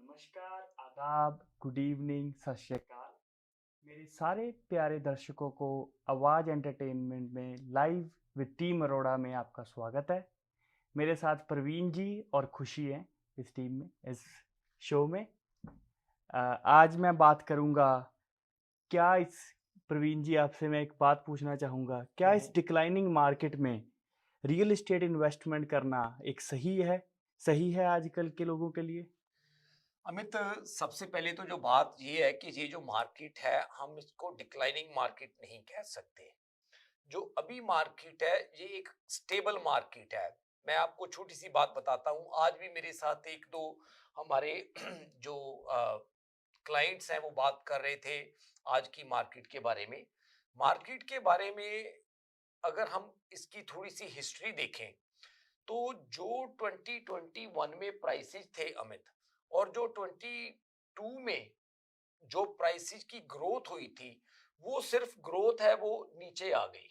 नमस्कार, आदाब, good evening, सत श्री अकाल। मेरे सारे प्यारे दर्शकों को आवाज़ एंटरटेनमेंट में लाइव विद टीम अरोड़ा में आपका स्वागत है। मेरे साथ प्रवीण जी और खुशी हैं इस टीम में, इस शो में। आज मैं बात करूंगा, क्या इस प्रवीण जी आपसे मैं एक बात पूछना चाहूँगा, क्या इस डिक्लाइनिंग मार्केट में रियल एस्टेट इन्वेस्टमेंट करना एक सही है आजकल के लोगों के लिए? अमित, सबसे पहले तो जो बात ये है कि ये जो मार्केट है हम इसको डिक्लाइनिंग मार्केट नहीं कह सकते। जो अभी मार्केट है ये एक स्टेबल मार्केट है। मैं आपको छोटी सी बात बताता हूँ। आज भी मेरे साथ एक दो हमारे जो क्लाइंट्स हैं वो बात कर रहे थे आज की मार्केट के बारे में। मार्केट के बारे में अगर हम इसकी थोड़ी सी हिस्ट्री देखें तो जो 2021 में प्राइसेस थे अमित, और जो 22 में जो प्राइसेस की ग्रोथ हुई थी, वो सिर्फ ग्रोथ है, वो नीचे आ गई।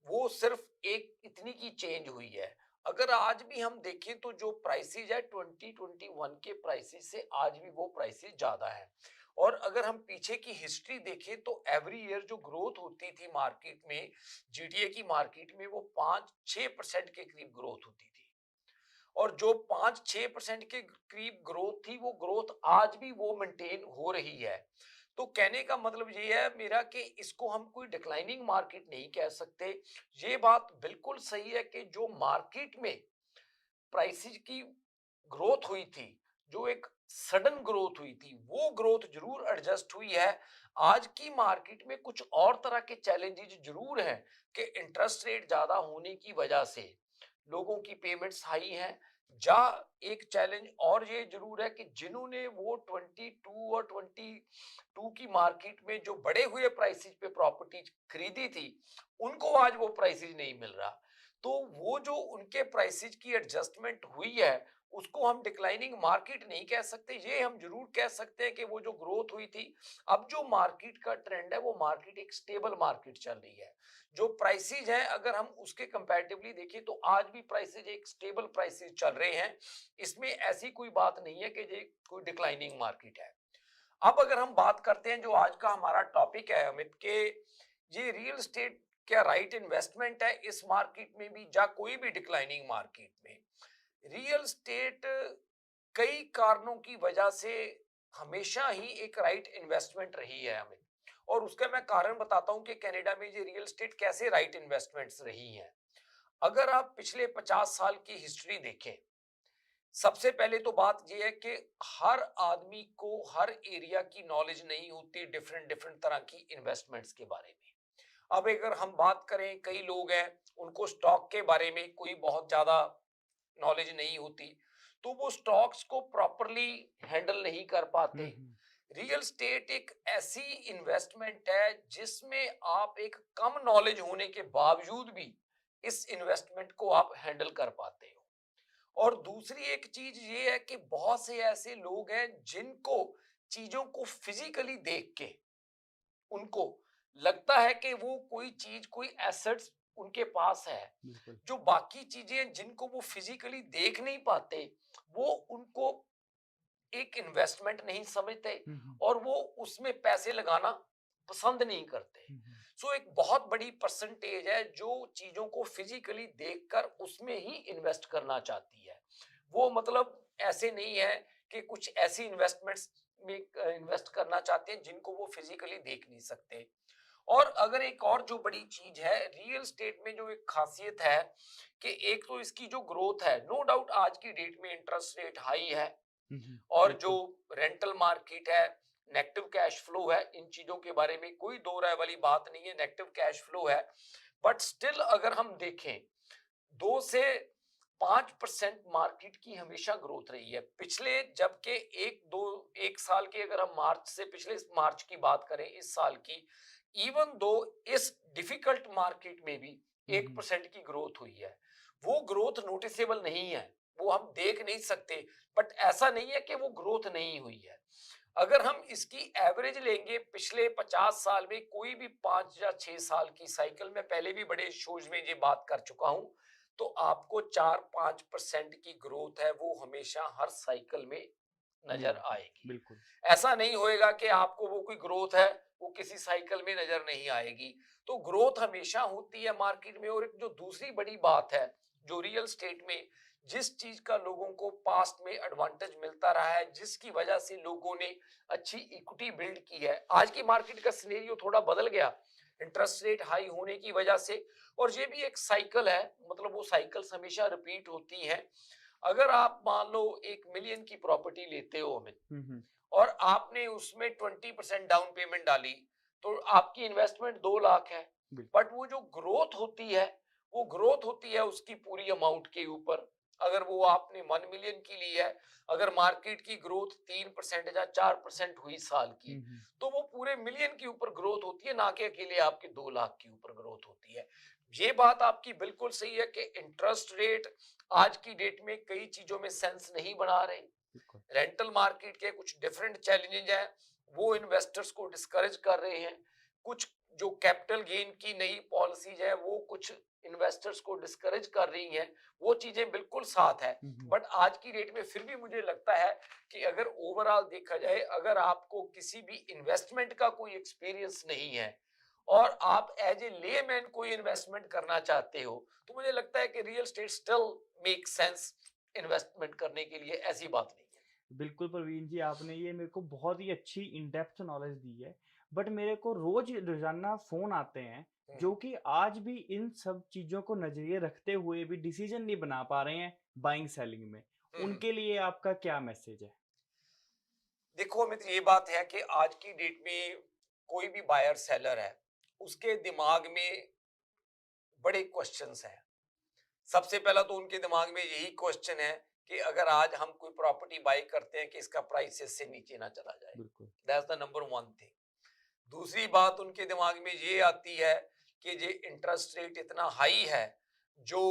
वो सिर्फ एक इतनी की चेंज हुई है। अगर आज भी हम देखें तो जो प्राइसेस है 2021 के प्राइसेस से आज भी वो प्राइसेस ज्यादा है। और अगर हम पीछे की हिस्ट्री देखें तो एवरी ईयर जो ग्रोथ होती थी मार्केट में, जीडीए की मार्केट में, वो 5-6% के करीब ग्रोथ होती थी। और जो 5-6% के करीब ग्रोथ थी, वो ग्रोथ आज भी वो मेंटेन हो रही है। तो कहने का मतलब ये है मेरा कि इसको हम कोई डिक्लाइनिंग मार्केट नहीं कह सकते। ये बात बिल्कुल सही है कि जो मार्केट में प्राइसेस की ग्रोथ हुई थी, जो एक सडन ग्रोथ हुई थी, वो ग्रोथ जरूर एडजस्ट हुई है। आज की मार्केट में कुछ और तरह के चैलेंजेस जरूर हैं कि इंटरेस्ट रेट ज्यादा होने की वजह से लोगों की पेमेंट्स हाई हैं। जा एक चैलेंज और ये जरूर है कि जिन्होंने वो 22 और 22 की मार्केट में जो बढ़े हुए प्राइसेस पे प्रॉपर्टीज खरीदी थी, उनको आज वो प्राइसेस नहीं मिल रहा। तो वो जो उनके प्राइसेस की एडजस्टमेंट हुई है, उसको हम डिक्लाइनिंग मार्केट नहीं कह सकते। ये हम जरूर कह सकते हैं कि वो जो ग्रोथ हुई थी, अब जो मार्केट का ट्रेंड है, वो मार्केट एक स्टेबल मार्केट चल रही है। जो प्राइसेस हैं अगर हम उसके कंपैरेटिवली देखें तो आज भी प्राइसेस एक स्टेबल प्राइसेस चल रहे हैं। इसमें ऐसी कोई बात नहीं है कि ये कोई डिक्लाइनिंग मार्केट है। अब अगर हम बात करते हैं जो आज का हमारा टॉपिक है अमित, के ये रियल एस्टेट क्या राइट इन्वेस्टमेंट है इस मार्केट में भी या कोई भी डिक्लाइनिंग मार्केट में। रियल एस्टेट कई कारणों की वजह से हमेशा ही एक राइट इन्वेस्टमेंट रही है अमित। और उसका मैं कारण बताता हूं कि कनाडा में ये रियल एस्टेट कैसे राइट इन्वेस्टमेंट्स रही हैं। अगर आप पिछले 50 साल की हिस्ट्री देखें, सबसे पहले तो बात यह है कि हर आदमी को हर एरिया की नॉलेज नहीं होती डिफरेंट डिफरेंट तरह की इन्वेस्टमेंट्स के बारे में। अब अगर हम बात करें, कई लोग हैं उनको स्टॉक के बारे में कोई बहुत ज्यादा नॉलेज नहीं होती, तो वो स्टॉक्स को प्रॉपरली हैंडल नहीं कर पाते। हम्म। रियल स्टेट एक ऐसी इन्वेस्टमेंट है जिसमें आप एक कम नॉलेज होने के बावजूद भी इस इन्वेस्टमेंट को आप हैंडल कर पाते हो। और दूसरी एक चीज ये है कि बहुत से ऐसे लोग हैं जिनको चीजों को फिजिकली देख के उनको लगता है कि वो कोई चीज, कोई एसेट्स उनके पास है। बिल्कुल। जो बाकी चीजें जिनको वो फिजिकली देख नहीं पाते, वो उनको एक इन्वेस्टमेंट नहीं समझते हम्म। और वो उसमें पैसे लगाना पसंद नहीं करते। हम्म। सो एक बहुत बड़ी परसेंटेज है जो चीजों को फिजिकली देखकर उसमें ही इन्वेस्ट करना चाहती है। वो मतलब ऐसे नहीं है कि कुछ ऐसी इन्वेस्टमेंट्स में इन्वेस्ट करना चाहते हैं जिनको वो फिजिकली देख नहीं सकते। और अगर एक और जो बड़ी चीज है रियल स्टेट में, जो एक खासियत है कि एक तो इसकी जो ग्रोथ है, नो डाउट आज की डेट में इंटरेस्ट रेट हाई है, और जो बिल्कुल। रेंटल मार्केट है, नेगेटिव कैश फ्लो है, इन चीजों के बारे में कोई दो राय वाली बात नहीं है, नेगेटिव कैश फ्लो है। बट स्टिल अगर हम देखें, 2 से 5% मार्केट की हमेशा ग्रोथ रही है पिछले, जबकि एक साल की अगर हम मार्च से पिछले मार्च की बात करें, इस साल की, इवन दो इस डिफिकल्ट मार्केट में भी 1% की ग्रोथ हुई है। वो ग्रोथ नोटिसेबल नहीं है, वो हम देख नहीं सकते, बट ऐसा नहीं है कि वो ग्रोथ नहीं हुई है। अगर हम इसकी एवरेज लेंगे पिछले 50 साल में, कोई भी 5 या 6 साल की साइकिल में, पहले भी बड़े शोज में ये बात कर चुका हूं, तो आपको 4-5% की ग्रोथ है वो हमेशा हर साइकिल में ये नजर बात है, आएगी। बिल्कुल। ऐसा नहीं होएगा कि आपको वो कोई ग्रोथ है वो किसी साइकिल में नजर नहीं आएगी। तो ग्रोथ हमेशा होती है मार्केट में। और एक जो दूसरी बड़ी बात है, जो रियल स्टेट में जिस चीज का लोगों को पास्ट में एडवांटेज मिलता रहा है, जिसकी वजह से लोगों ने अच्छी इक्विटी बिल्ड की है, आज की मार्केट का सिनेरियो थोड़ा बदल गया इंटरेस्ट रेट हाई होने की वजह से। और ये भी एक साइकिल है, मतलब वो साइकिल्स हमेशा रिपीट होती हैं। अगर आप मान लो 1 मिलियन की प्रॉपर्टी लेते हो अमित, हुँ, हुँ। और आपने उसमें 20% डाउन पेमेंट डाली, तो आपकी इन्वेस्टमेंट 2 लाख है। बिल्कुल। बट वो जो ग्रोथ होती है, वो ग्रोथ होती है उसकी पूरी अमाउंट के ऊपर। अगर वो आपने 1 मिलियन की ली है, अगर मार्केट की ग्रोथ 3% या 4% हुई साल की, हुँ, हुँ। तो वो पूरे मिलियन के ऊपर ग्रोथ होती है, ना कि अकेले आपके 2 लाख के ऊपर ग्रोथ होती है। ये बात आपकी बिल्कुल सही है कि इंटरेस्ट रेट आज की डेट में कई चीजों में सेंस नहीं बना रहे। बिल्कुल। रेंटल मार्केट के कुछ डिफरेंट चैलेंजेस हैं, वो इन्वेस्टर्स को डिस्करेज कर रहे हैं। कुछ जो कैपिटल गेन की नई पॉलिसीज है वो कुछ इन्वेस्टर्स को डिस्करेज कर रही हैं। वो चीजें बिल्कुल साथ है। हुँ, हुँ। बट आज की डेट में फिर भी मुझे लगता है कि अगर ओवरऑल देखा जाए, अगर आपको किसी भी इन्वेस्टमेंट का कोई एक्सपीरियंस नहीं है और आप एज ए लेमैन कोई इन्वेस्टमेंट करना चाहते हो, तो मुझे लगता है कि real estate still make sense investment करने के लिए। ऐसी बात नहीं है। बिल्कुल प्रवीण जी, आपने ये मेरे को बहुत ही अच्छी इन डेप्थ नॉलेज दी है। बट मेरे को रोज़ रोज़ाना फ़ोन आते हैं, हम्म, जो कि आज भी इन सब चीज़ों को नज़रिए रखते हुए भी डिसीज़न नहीं बना पा रहे हैं बाइंग सेलिंग में। हम्म। उनके लिए आपका क्या मैसेज है? देखो अमित, ये बात है कि आज की डेट में कोई भी बायर सेलर है, उसके दिमाग में बड़े क्वेश्चंस हैं। सबसे पहला तो उनके दिमाग में यही क्वेश्चन है कि अगर आज हम कोई प्रॉपर्टी बाय करते हैं कि इसका प्राइस इससे नीचे ना चला जाए। बिल्कुल। That's the number one thing. दूसरी बात उनके दिमाग में ये आती है कि ये इंटरेस्ट रेट इतना हाई है, जो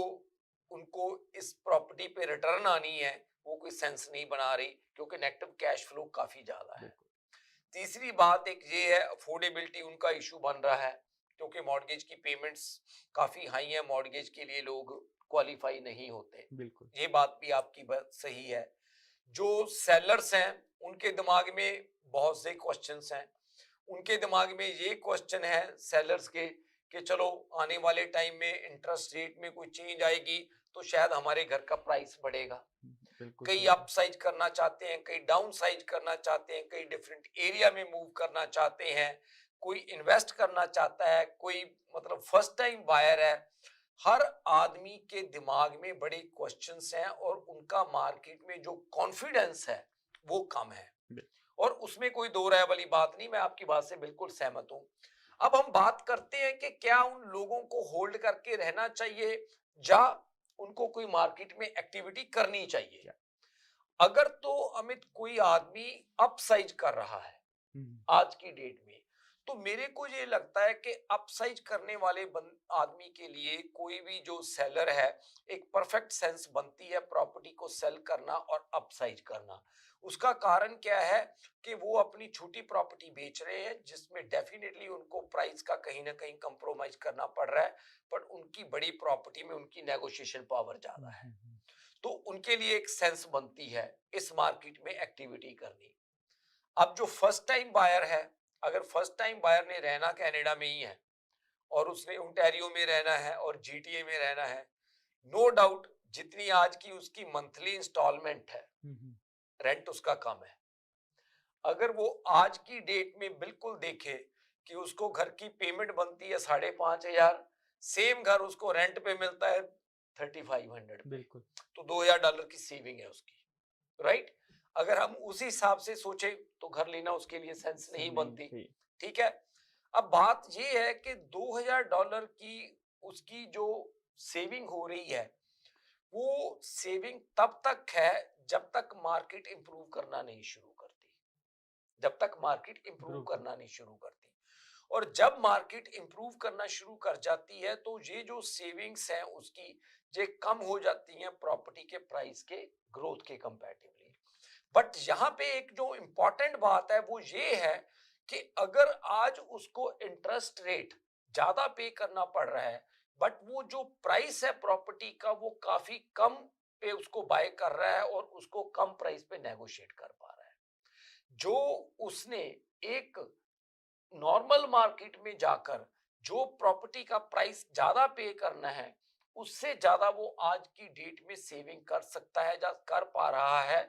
उनको इस प्रॉपर्टी पे रिटर्न आनी है वो कोई सेंस नहीं बना रही, क्योंकि नेगेटिव कैश फ्लो काफी ज्यादा है। बिल्कुल। तीसरी बात एक ये है, अफोर्डेबिलिटी उनका इशू बन रहा है, क्योंकि मॉर्गेज की पेमेंट्स काफी हाई है, मॉर्गेज के लिए लोग क्वालिफाई नहीं होते। बिल्कुल। ये बात भी आपकी बात सही है। जो सेलर्स हैं उनके दिमाग में बहुत से क्वेश्चंस हैं। उनके दिमाग में ये क्वेश्चन है सेलर्स के कि चलो आने वाले टाइम में इंटरेस्ट रेट में कोई चेंज आएगी तो शायद हमारे घर का प्राइस बढ़ेगा। बिल्कुल कई सही अप कहा। साइज करना चाहते हैं, कई डाउन साइज करना चाहते हैं, कई डिफरेंट एरिया में मूव करना चाहते हैं, कोई इन्वेस्ट करना चाहता है, कोई मतलब फर्स्ट टाइम बायर है। हर आदमी के दिमाग में बड़े क्वेश्चंस हैं और उनका मार्केट में जो कॉन्फिडेंस है वो कम है। बिल और उसमें कोई दो राय वाली बात नहीं, मैं आपकी बात से बिल्कुल सहमत हूं। अब हम बात करते हैं कि क्या उन लोगों को होल्ड करके रहना चाहिए या उनको कोई मार्केट में एक्टिविटी करनी चाहिए। क्या अगर तो अमित कोई आदमी अपसाइज कर रहा है हुँ, आज की डेट में, तो मेरे को ये लगता है कि अपसाइज करने वाले आदमी के लिए कोई भी जो सेलर है, एक परफेक्ट सेंस बनती है प्रॉपर्टी को सेल करना और अपसाइज करना। उसका कारण क्या है कि वो अपनी छोटी प्रॉपर्टी बेच रहे हैं जिसमें डेफिनेटली उनको प्राइस का कहीं ना कहीं कंप्रोमाइज करना पड़ रहा है, पर उनकी बड़ी प्रॉपर्टी में उनकी नेगोशिएशन पावर हुँ, ज्यादा है। हुँ, हुँ। तो उनके लिए एक सेंस बनती है इस मार्केट में एक्टिविटी करनी। अब जो फर्स्ट टाइम बायर है, अगर फर्स्ट टाइम बायर ने रहना कनाडा में ही है और उसने ओंटारियो में रहना है और जीटीए में रहना है, नो डाउट जितनी आज की उसकी मंथली इंस्टॉलमेंट है, हुँ, हुँ। रेंट उसका कम है। अगर वो आज की डेट में बिल्कुल देखे कि उसको घर की पेमेंट बनती है 5,500, सेम घर उसको रेंट पे मिलता है 3,500 पे, बिल्कुल। तो $2,000 की सेविंग है उसकी। राइट। अगर हम उसी हिसाब से सोचे तो घर लेना उसके लिए सेंस स नहीं नहीं बनती। सही। ठीक है। अब बात ये है कि $2,000 की उसकी जो सेविंग हो रही है, वो सेविंग तब तक है जब तक मार्केट इंप्रूव करना नहीं शुरू करती। जब तक मार्केट इंप्रूव इम्प्रूव कर करना नहीं शुरू करती, और जब मार्केट इंप्रूव करना शुरू कर जाती है तो ये जो सेविंग्स हैं उसकी ये कम हो जाती हैं प्रॉपर्टी के प्राइस के ग्रोथ के कंपैरेटिवली। बट यहाँ पे एक जो इंपॉर्टेंट बात है वो ये है कि अगर आज उसको इंटरेस्ट रेट ज्यादा पे करना पड़ रहा है, बट वो जो प्राइस है प्रॉपर्टी का वो काफी कम पे उसको बाय कर रहा है और उसको कम प्राइस पे नेगोशिएट कर पा रहा है, जो उसने एक नॉर्मल मार्केट में जाकर जो प्रॉपर्टी का प्राइस ज्यादा पे करना है, उससे ज्यादा वो आज की डेट में सेविंग कर सकता है या कर पा रहा है।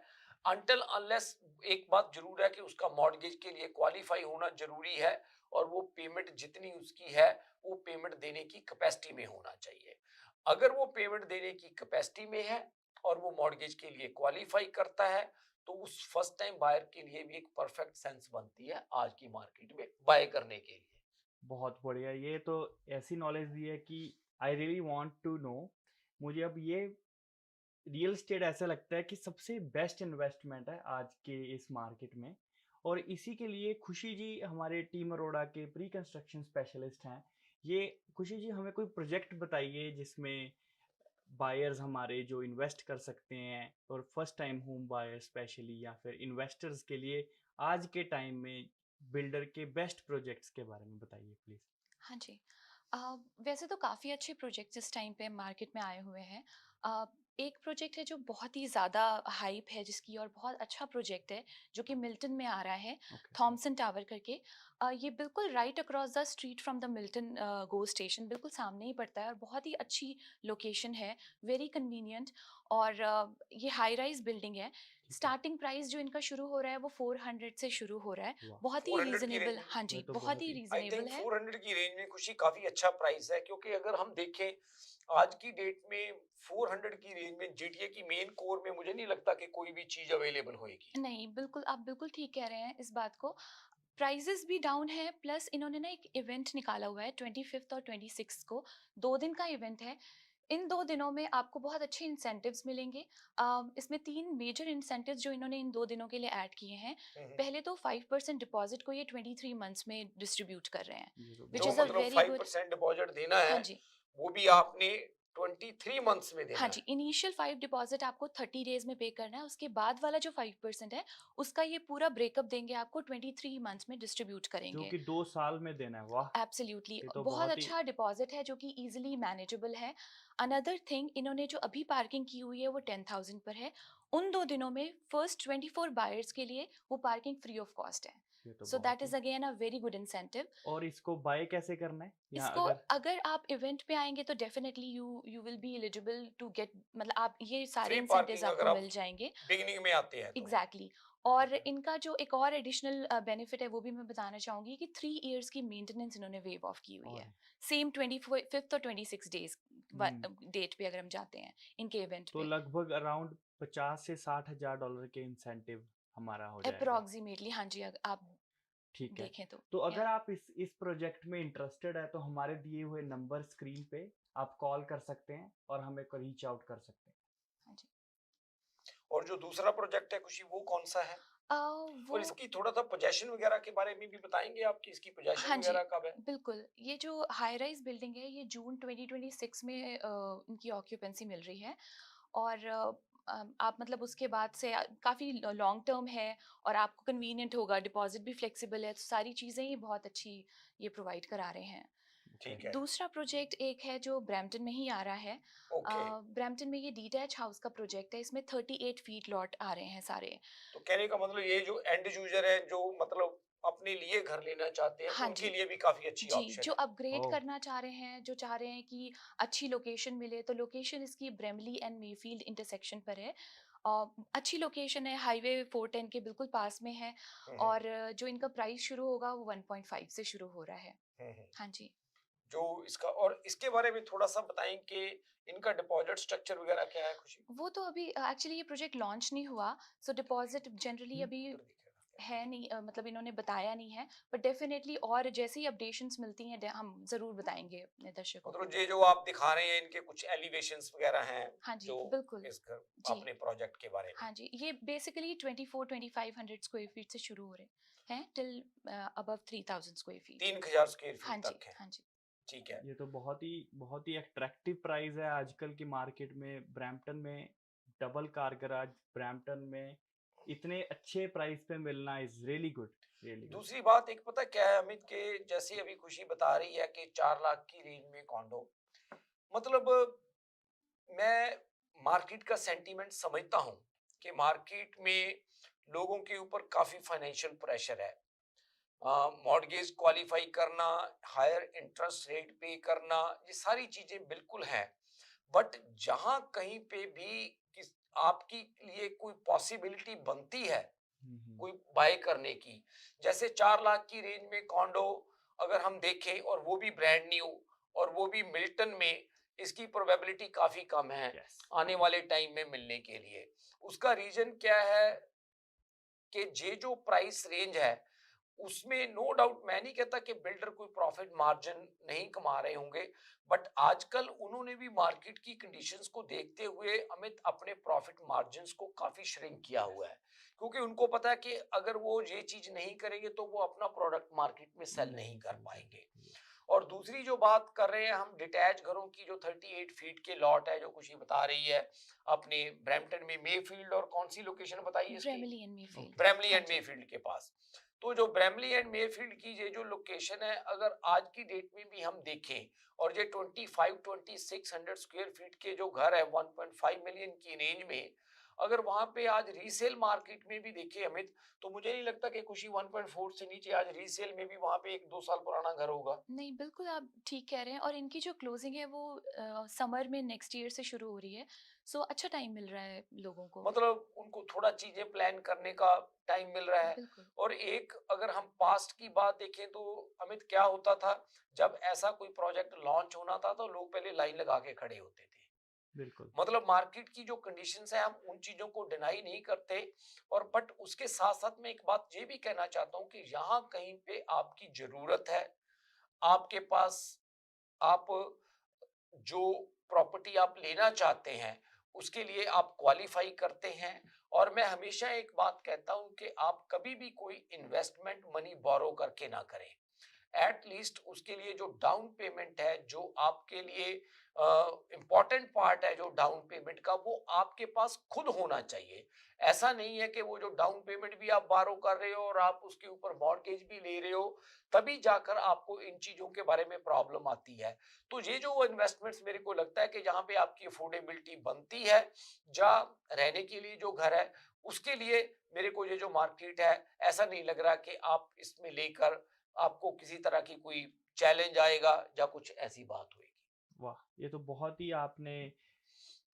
अनटिल अनलेस एक बात जरूर है कि उसका मॉर्गेज के लिए क्वालिफाई होना जरूरी है, और वो पेमेंट जितनी उसकी है वो पेमेंट देने की कैपेसिटी में होना चाहिए। अगर वो पेमेंट देने की कैपेसिटी में है और वो मॉर्गेज के लिए क्वालिफाई करता है, तो उस फर्स्ट टाइम बायर के लिए भी एक परफेक्ट सेंस बनती है आज की मार्केट में बाय करने के लिए। बहुत बढ़िया, ये तो ऐसी नॉलेज दी है कि I really want to know. मुझे अब ये रियल एस्टेट ऐसा लगता है कि सबसे बेस्ट इन्वेस्टमेंट है आज के इस मार्केट में। और इसी के लिए खुशी जी हमारे टीम अरोड़ा के प्री कंस्ट्रक्शन स्पेशलिस्ट हैं। ये खुशी जी हमें कोई प्रोजेक्ट बताइए जिसमें बायर्स हमारे जो इन्वेस्ट कर सकते हैं, और first time home buyer specially या फिर इन्वेस्टर्स के लिए आज के टाइम में बिल्डर के बेस्ट प्रोजेक्ट्स के बारे में बताइए प्लीज। हाँ जी। अ, वैसे तो काफ़ी अच्छे प्रोजेक्ट्स इस टाइम पे मार्केट में आए हुए हैं। अ, एक प्रोजेक्ट है जो बहुत ही ज़्यादा हाइप है जिसकी, और बहुत अच्छा प्रोजेक्ट है जो कि मिल्टन में आ रहा है, ओके। थॉमसन टावर करके। ये बिल्कुल right across the street from the Milton go station, बिल्कुल सामने ही पड़ता है और बहुत ही अच्छी लोकेशन है, वेरी कन्वीनियंट। और ये हाई राइज बिल्डिंग है। ठीक है। स्टार्टिंग प्राइस जो इनका शुरू हो रहा है वो 400 से शुरू हो रहा है। वाह। बहुत ही 400 की रेंज रीजनेबल, में? हाँ ये जी, तो बहुत बहुत ही ही आई रीजनेबल थिंक है। 400 की रेंज में खुशी काफी अच्छा प्राइस है, क्योंकि अगर हम देखें आज की डेट में 400 की रेंज में जीटीए की मेन कोर में मुझे नहीं लगता कि कोई भी चीज अवेलेबल होएगी। नहीं, बिल्कुल, आप बिल्कुल ठीक कह रहे हैं इस बात को। प्राइजेज़ भी डाउन है, प्लस इन्होंने ना एक इवेंट निकाला हुआ है 25th और 26th को, 2 दिन का इवेंट है। इन 2 दिनों में आपको बहुत अच्छे इंसेंटिव्स मिलेंगे। इसमें 3 मेजर इंसेंटिव्स जो इन्होंने इन 2 दिनों के लिए ऐड किए हैं। हम्म। पहले तो 5% डिपॉज़िट को ये 23 मंथ्स में डिस्ट्रीब्यूट कर रहे हैं, ये तो व्हिच जो इज़ अ बहुत ही मतलब वेरी गुड। 5% डिपॉजिट देना हाँ है, जी। वो भी आपने 23 मंथ्स में देना हाँ जी, है। इनिशियल 5 डिपॉज़िट आपको 30 डेज़ में पे करना है, उसके बाद वाला जो 5% है, उसका ये पूरा ब्रेकअप देंगे आपको, 23 मंथ्स में डिस्ट्रीब्यूट जो करेंगे। कि 2 साल में देना है, वाह। एब्सोल्युटली, ये तो बहुत बहुत ही। अच्छा डिपॉज़िट है जो कि ईज़िली मैनेजेबल है। अनदर थिंग, इन्होंने जो अभी पार्किंग की हुई है वो 10,000 पर है। उन 2 दिनों में फर्स्ट 24 बायर्स के लिए वो पार्किंग फ्री ऑफ कॉस्ट है। ये तो सो दैट बहुत ही। Is again a very good incentive. और इसको बाय कैसे करना है यहाँ इसको अगर। अगर आप इवेंट पे आएँगे तो definitely you you will be eligible to get, मतलब आप ये सारे फ्री इंसेंटिव्स पार्किंग आपको अगर आप मिल जाएँगे। बिगिनिंग में आते हैं तो। Exactly exactly. और ठीक है। इनका जो एक और एडिशनल बेनिफिट है वो भी मैं बताना चाहूंगी कि 3 इयर्स की मेंटेनेंस इन्होंने वेव ऑफ की हुई है, और। सेम 25th और 26 डेज हम्म। डेट पे अगर हम जाते हैं इनके इवेंट तो पे। लगभग अराउंड 50 से 60 हजार डॉलर के इंसेंटिव हमारा हो जाएगा। अप्रोक्सीमेटली, हाँ जी, आप ठीक है। देखें तो। तो या अगर आप इस प्रोजेक्ट में इंटरेस्टेड है तो हमारे दिए हुए नंबर स्क्रीन पे आप कॉल कर सकते हैं और हमें को रीच आउट कर सकते हैं। हाँ जी। और जो दूसरा प्रोजेक्ट है खुशी, वो कौन सा है? अ, और वो इसकी थोड़ा सा पोजेशन वगैरह के बारे में भी बताएंगे आप कि इसकी पोजेशन हाँ जी, वगैरह कब है? बिल्कुल। ये जो हाई राइज़ बिल्डिंग है ये जून 2026 में इनकी ऑक्यूपेंसी मिल रही है। और आप मतलब उसके बाद से काफ़ी लॉन्ग टर्म है और आपको कन्वीनिएंट होगा, डिपॉज़िट भी फ्लेक्सिबल है, तो सारी चीज़ें ही बहुत अच्छी ये प्रोवाइड करा रहे हैं। ओके। ठीक है। दूसरा प्रोजेक्ट एक है जो ब्रैम्पटन में ही आ रहा है। ओके। ब्रैम्पटन में ये डिटैच हाउस का प्रोजेक्ट है, इसमें 38 फीट लॉट आ रहे हैं सारे। तो कहने का मतलब ये जो एंड यूजर है, जो मतलब अपने लिए घर लेना चाहते हैं, हाँ उनके जी। लिए भी काफी अच्छी जी, ऑप्शन जो है। अपग्रेड ओह। करना चाह रहे हैं, जो चाह रहे हैं कि अच्छी लोकेशन मिले, तो लोकेशन इसकी ब्रेमली एंड मेफील्ड इंटरसेक्शन पर है। अच्छी लोकेशन है, हाईवे 410 के बिल्कुल पास में है। हम्म। और जो इनका प्राइस शुरू होगा वो 1.5 से शुरू हो रहा है। हम्म। हाँ जी। जो इसका और इसके बारे में थोड़ा सा बताएं कि इनका डिपॉजिट स्ट्रक्चर वगैरह क्या है खुशी? वो तो अभी एक्चुअली ये प्रोजेक्ट लॉन्च नहीं हुआ, सो डिपॉज़िट जनरली अभी उधर दिखेगा है कैमरे नहीं, मतलब इन्होंने बताया नहीं है, बट डेफिनिटली और जैसे ही अपडेशंस मिलती हैं हम ज़रूर बताएँगे अपने दर्शकों मतलब को। ये जो आप दिखा रहे हैं, इनके कुछ एलिवेशंस वगैरह हैं हाँ जो जी, बिल्कुल। इस घर जी। अपने प्रोजेक्ट के बारे में? हाँ जी, ये बेसिकली 24-2500 स्क्वायर फीट से शुरू हो रहे हैं till above 3000 square feet. 3000 square हाँ फीट जी, तक है। हाँ जी। ठीक है। ये तो बहुत ही अट्रैक्टिव प्राइस है आजकल की मार्केट में। ब्रैम्पटन में डबल कार गराज ब्रैम्पटन में इतने अच्छे प्राइस पे मिलना is really good, really good. दूसरी बात एक पता क्या है अमित, के जैसे अभी खुशी बता रही है कि 4 लाख की रेंज में कॉन्डो, मतलब मैं मार्केट का सेंटीमेंट समझता हूँ कि मार्केट में लोगों के ऊपर काफी फाइनेंशियल प्रेशर है। मॉर्गेज क्वालिफाई करना, हायर इंटरेस्ट रेट पे करना, ये सारी चीजें बिल्कुल हैं। बट जहां कहीं पे भी आपकी लिए कोई पॉसिबिलिटी बनती है कोई बाय करने की, जैसे 4 लाख की रेंज में कॉन्डो अगर हम देखें और वो भी ब्रांड न्यू और वो भी मिल्टन में, इसकी प्रोबेबिलिटी काफी कम है आने वाले टाइम में मिलने के लिए। उसका रीजन क्या है कि ये जो प्राइस रेंज है उसमें नो डाउट मैं नहीं कहता कि बिल्डर कोई प्रॉफिट मार्जिन नहीं कमा रहे होंगे, बट आजकल उन्होंने भी मार्केट की कंडीशंस को देखते हुए अमित अपने प्रॉफिट मार्जिन्स को काफी श्रिंक किया हुआ है, क्योंकि उनको पता है कि अगर वो ये चीज नहीं करेंगे तो वो अपना प्रोडक्ट मार्केट में सेल नहीं कर पाएंगे। और दूसरी जो बात कर रहे हैं हम डिटैच घरों की, जो 38 फीट के लॉट है जो खुशी बता रही है अपने ब्रैम्पटन में मेफील्ड, और कौन सी लोकेशन बताइए इसकी? ब्रैमली एंड मेफील्ड के पास। तो जो ब्रैमली एंड मेफील्ड की ये जो लोकेशन है, अगर आज की डेट में भी हम देखें और ये 25-2600 स्क्वायर फीट के जो घर है 1.5 मिलियन की रेंज में, अगर वहां पे आज रीसेल मार्केट में भी देखें अमित, तो मुझे नहीं लगता कि खुशी 1.4 से नीचे आज रीसेल में भी वहां पे 1-2 साल पुराना घर होगा। नहीं, बिल्कुल आप ठीक कह रहे हैं। और इनकी जो क्लोजिंग है वो समर में नेक्स्ट ईयर से शुरू हो रही है, सो अच्छा टाइम मिल रहा है लोगों को, मतलब उनको थोड़ा चीजें प्लान करने का टाइम मिल रहा है। बिल्कुल। और एक अगर हम पास्ट की बात देखें तो अमित क्या होता था, जब ऐसा कोई प्रोजेक्ट लॉन्च होना था तो लोग पहले लाइन लगा के खड़े होते थे। बिल्कुल। मतलब मार्केट की जो कंडीशंस है हम उन चीजों को डिनाई नहीं करते। और बट उसके साथ साथ मैं एक बात ये भी कहना चाहता हूँ कि यहाँ कहीं पे आपकी जरूरत है, आपके पास आप जो प्रॉपर्टी आप लेना चाहते हैं उसके लिए आप क्वालिफाई करते हैं। और मैं हमेशा एक बात कहता हूं कि आप कभी भी कोई इन्वेस्टमेंट मनी बोरो करके ना करें। एट लीस्ट उसके लिए जो डाउन पेमेंट है, जो आपके लिए इंपॉर्टेंट पार्ट है जो डाउन पेमेंट का, वो आपके पास खुद होना चाहिए। ऐसा नहीं है कि वो जो डाउन पेमेंट भी आप बारो कर रहे हो और आप उसके ऊपर मॉर्गेज भी ले रहे हो, तभी जाकर आपको इन चीजों के बारे में प्रॉब्लम आती है। तो ये जो इन्वेस्टमेंट्स मेरे को लगता है कि जहाँ पे आपकी अफोर्डेबिलिटी बनती है, जहाँ रहने के लिए जो घर है उसके लिए मेरे को ये जो मार्केट है ऐसा नहीं लग रहा कि आप इसमें लेकर आपको किसी तरह की कोई चैलेंज आएगा या कुछ ऐसी बात होगी। वाह, ये तो बहुत ही आपने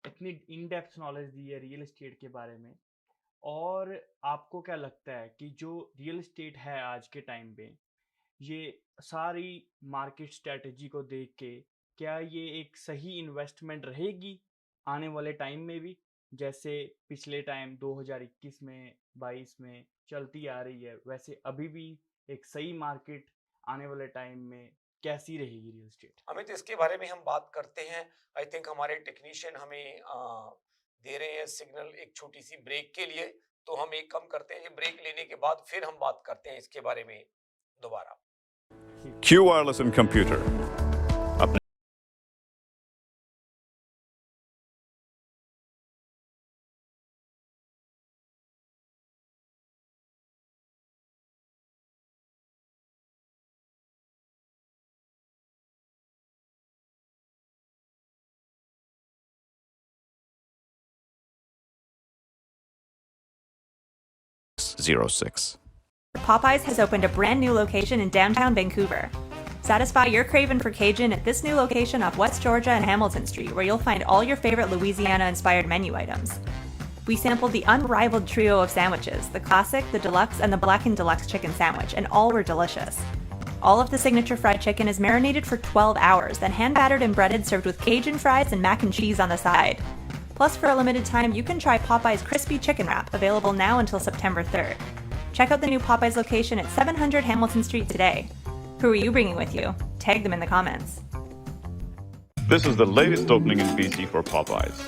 इतनी इन डेप्थ नॉलेज दी है रियल एस्टेट के बारे में। और आपको क्या लगता है कि जो रियल एस्टेट है आज के टाइम पे, ये सारी मार्केट स्ट्रेटजी को देख के क्या ये एक सही इन्वेस्टमेंट रहेगी आने वाले टाइम में भी, जैसे पिछले टाइम 2021 में 22 में चलती आ रही है, वैसे अभी भी एक सही मार्केट आने वाले टाइम में कैसी रहेगी रियल एस्टेट? अमित, इसके बारे में हम बात करते हैं। आई थिंक हमारे टेक्नीशियन हमें दे रहे हैं सिग्नल एक छोटी सी ब्रेक के लिए, तो हम एक काम करते हैं, ये ब्रेक लेने के बाद फिर हम बात करते हैं इसके बारे में दोबारा। Q Wireless and Computer. #06. Popeyes has opened a brand new location in downtown Vancouver. Satisfy your craving for Cajun at this new location off West Georgia and Hamilton Street, where you'll find all your favorite Louisiana-inspired menu items. We sampled the unrivaled trio of sandwiches, the classic, the deluxe, and the blackened deluxe chicken sandwich, and all were delicious. All of the signature fried chicken is marinated for 12 hours, then hand-battered and breaded, served with Cajun fries and mac and cheese on the side. Plus, for a limited time, you can try Popeye's Crispy Chicken Wrap, available now until September 3rd. Check out the new Popeye's location at 700 Hamilton Street today. Who are you bringing with you? Tag them in the comments. This is the latest opening in BC for Popeyes,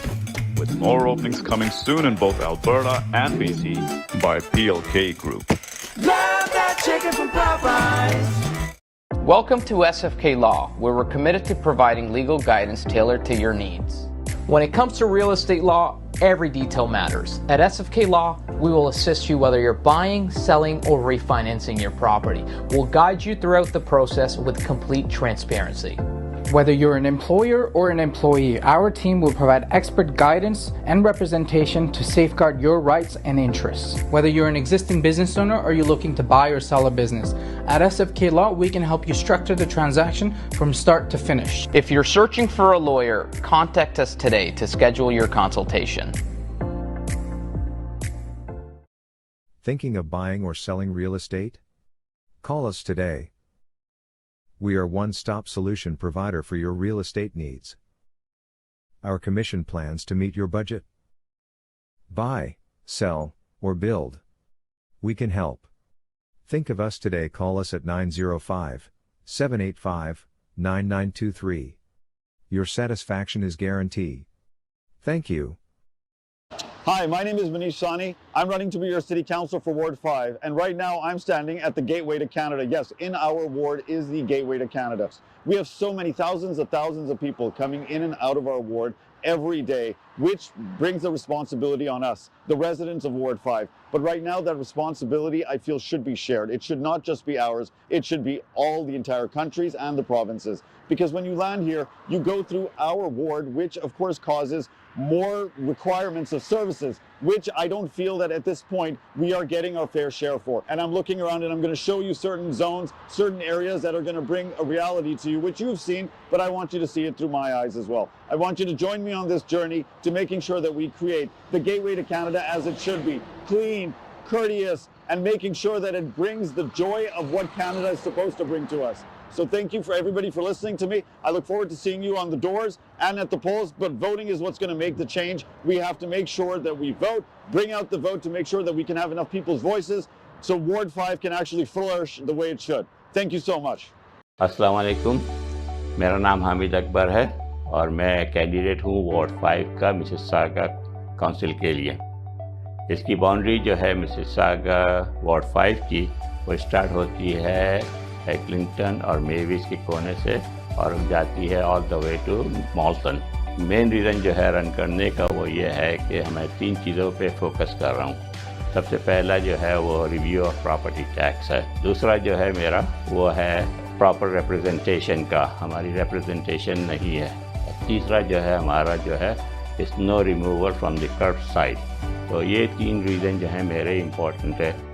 with more openings coming soon in both Alberta and BC by PLK Group. Love that chicken from Popeyes. Welcome to SFK Law, where we're committed to providing legal guidance tailored to your needs. When it comes to real estate law, every detail matters. At SFK Law, we will assist you whether you're buying, selling, or refinancing your property. We'll guide you throughout the process with complete transparency. Whether you're an employer or an employee, our team will provide expert guidance and representation to safeguard your rights and interests. Whether you're an existing business owner or you're looking to buy or sell a business, at SFK Law, we can help you structure the transaction from start to finish. If you're searching for a lawyer, contact us today to schedule your consultation. Thinking of buying or selling real estate? Call us today. We are one-stop solution provider for your real estate needs. Our commission plans to meet your budget. Buy, sell, or build. We can help. Think of us today. Call us at 905-785-9923. Your satisfaction is guaranteed. Thank you. Hi, my name is Manish Sani. I'm running to be your City Council for Ward 5, and right now I'm standing at the Gateway to Canada. Yes, in our ward is the Gateway to Canada. We have so many thousands of people coming in and out of our ward every day, which brings the responsibility on us, the residents of Ward 5. But right now that responsibility, I feel, should be shared. It should not just be ours, it should be all the entire countries and the provinces. Because when you land here, you go through our ward, which of course causes more requirements of services, which I don't feel that at this point we are getting our fair share for. And I'm looking around and I'm going to show you certain zones, certain areas that are going to bring a reality to you, which you've seen, but I want you to see it through my eyes as well. I want you to join me on this journey to making sure that we create the Gateway to Canada as it should be, clean, courteous, and making sure that it brings the joy of what Canada is supposed to bring to us. So thank you for everybody for listening to me. I look forward to seeing you on the doors and at the polls, but voting is what's going to make the change. We have to make sure that we vote, bring out the vote to make sure that we can have enough people's voices so Ward 5 can actually flourish the way it should. Thank you so much. अस्सलाम वालेकुम, मेरा नाम हामिद अकबर है और मैं candidate हूँ ward 5 का Mississauga council के लिए। इसकी बाउंड्री जो है मिसिसागा वार्ड 5 की वो स्टार्ट होती है एक्लिंगटन और मेविस के कोने से और जाती है all the way to Malton. Main reason जो है रन करने का वो ये है कि मैं 3 चीज़ों पे फोकस कर रहा हूँ। सबसे पहला जो है वो रिव्यू ऑफ प्रॉपर्टी टैक्स है, दूसरा जो है मेरा वो है प्रॉपर रिप्रेजेंटेशन का, हमारी रिप्रेजेंटेशन नहीं है, तीसरा जो है हमारा जो है snow removal from the kerb side. तो ये 3 रीज़न जो है मेरे इम्पोर्टेंट है।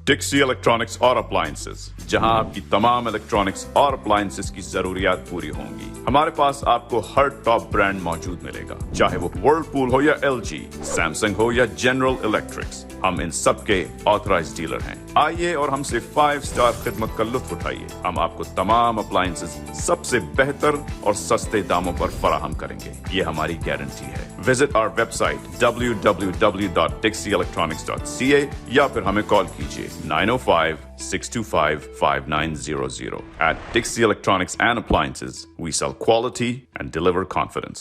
डिक्सी इलेक्ट्रॉनिक्स और अप्लायंसेस, जहां आपकी तमाम इलेक्ट्रॉनिक्स और अप्लायंसेस की जरूरियात पूरी होंगी। हमारे पास आपको हर टॉप ब्रांड मौजूद मिलेगा, चाहे वो व्हर्लपूल हो या LG, सैमसंग हो या जनरल इलेक्ट्रिक्स, हम इन सब के ऑथराइज्ड डीलर हैं। आइए और हमसे 5 स्टार खिदमत का लुत्फ उठाइए। हम आपको तमाम अप्लायंसेस सबसे बेहतर और सस्ते दामों पर फराहम करेंगे, ये हमारी गारंटी है। विजिट आवर वेबसाइट www.dixieelectronics.ca या फिर हमें कॉल कीजिए 905-625-5900. At Dixie Electronics and Appliances, we sell quality and deliver confidence.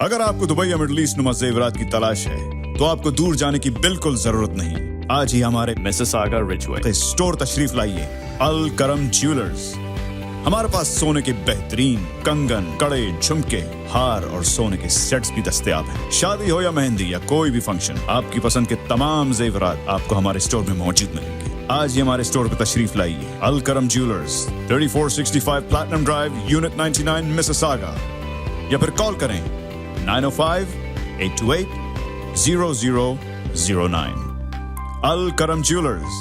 अगर आपको दुबई या मिडल ईस्ट नुमा जेवरात की तलाश है तो आपको दूर जाने की बिल्कुल जरूरत नहीं। आज ही हमारे मिसिसागा रिजवे स्टोर तशरीफ लाइए। अल करम ज्वेलर्स। हमारे पास सोने के बेहतरीन कंगन, कड़े, झुमके, हार और सोने के सेट्स भी दस्तयाब हैं। शादी हो या मेहंदी या कोई भी फंक्शन, आपकी पसंद के तमाम जेवरात आपको हमारे स्टोर में मौजूद मिलेंगे। आज ही हमारे स्टोर पर तशरीफ लाइए। अल करम jewellers, 3465 platinum drive, unit 99, Mississauga. या फिर कॉल करें 905-828-0009। अल करम ज्वेलर्स,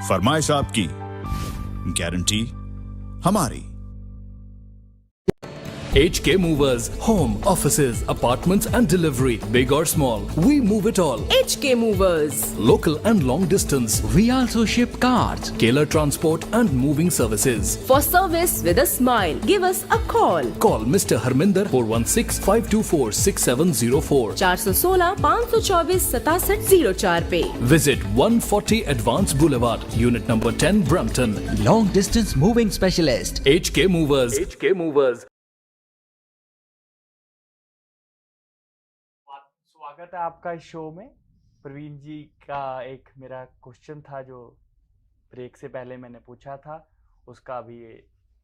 फरमाइश आपकी, गारंटी हमारी। HK Movers, home, offices, apartments and delivery, big or small, we move it all. HK Movers, local and long distance, we also ship cars, Keller transport and moving services. For service with a smile, give us a call. Call Mr. Harminder 416-524-6704. 416-524-6704 पे. Visit 140 Advance Boulevard, Unit number 10, Brampton. Long distance moving specialist. HK Movers. HK Movers. स्वागत है आपका इस show में। प्रवीण जी का एक मेरा question था जो ब्रेक से पहले मैंने पूछा था, उसका अभी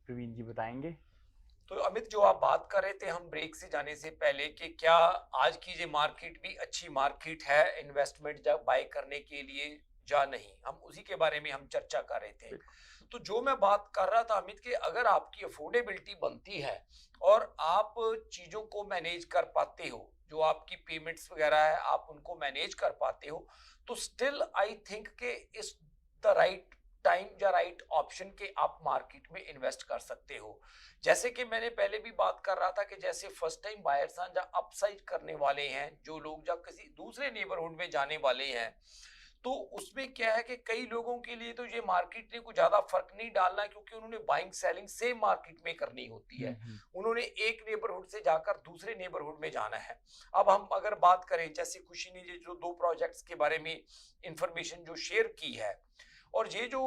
प्रवीण जी बताएंगे। तो अमित, जो आप बात कर रहे थे हम ब्रेक से जाने से पहले कि क्या आज की ये मार्केट भी अच्छी मार्केट है इन्वेस्टमेंट जब बाय करने के लिए, या नहीं, हम उसी के बारे में हम चर्चा कर रहे थे। तो जो मैं बात कर रहा था अमित कि अगर आपकी अफोर्डेबिलिटी बनती है और आप चीजों को मैनेज कर पाते हो, जो आपकी पेमेंट्स वगैरह है आप उनको मैनेज कर पाते हो, तो स्टिल आई थिंक के इस द राइट टाइम या राइट ऑप्शन के आप मार्केट में इन्वेस्ट कर सकते हो। जैसे कि मैंने पहले भी बात कर रहा था कि जैसे फर्स्ट टाइम बायर्स हैं या अपसाइज करने वाले हैं, जो लोग जब किसी दूसरे नेबरहुड में जाने वाले हैं, तो उसमें क्या है कि कई लोगों के लिए तो ये मार्केट ने कुछ ज्यादा फर्क नहीं डालना है, क्योंकि उन्होंने बाइंग सेलिंग सेम मार्केट में करनी होती है। उन्होंने एक नेबरहुड से जाकर दूसरे नेबरहुड में जाना है। अब हम अगर बात करें, जैसे खुशी ने जो 2 प्रोजेक्ट्स के बारे में इंफॉर्मेशन जो शेयर की है, और ये जो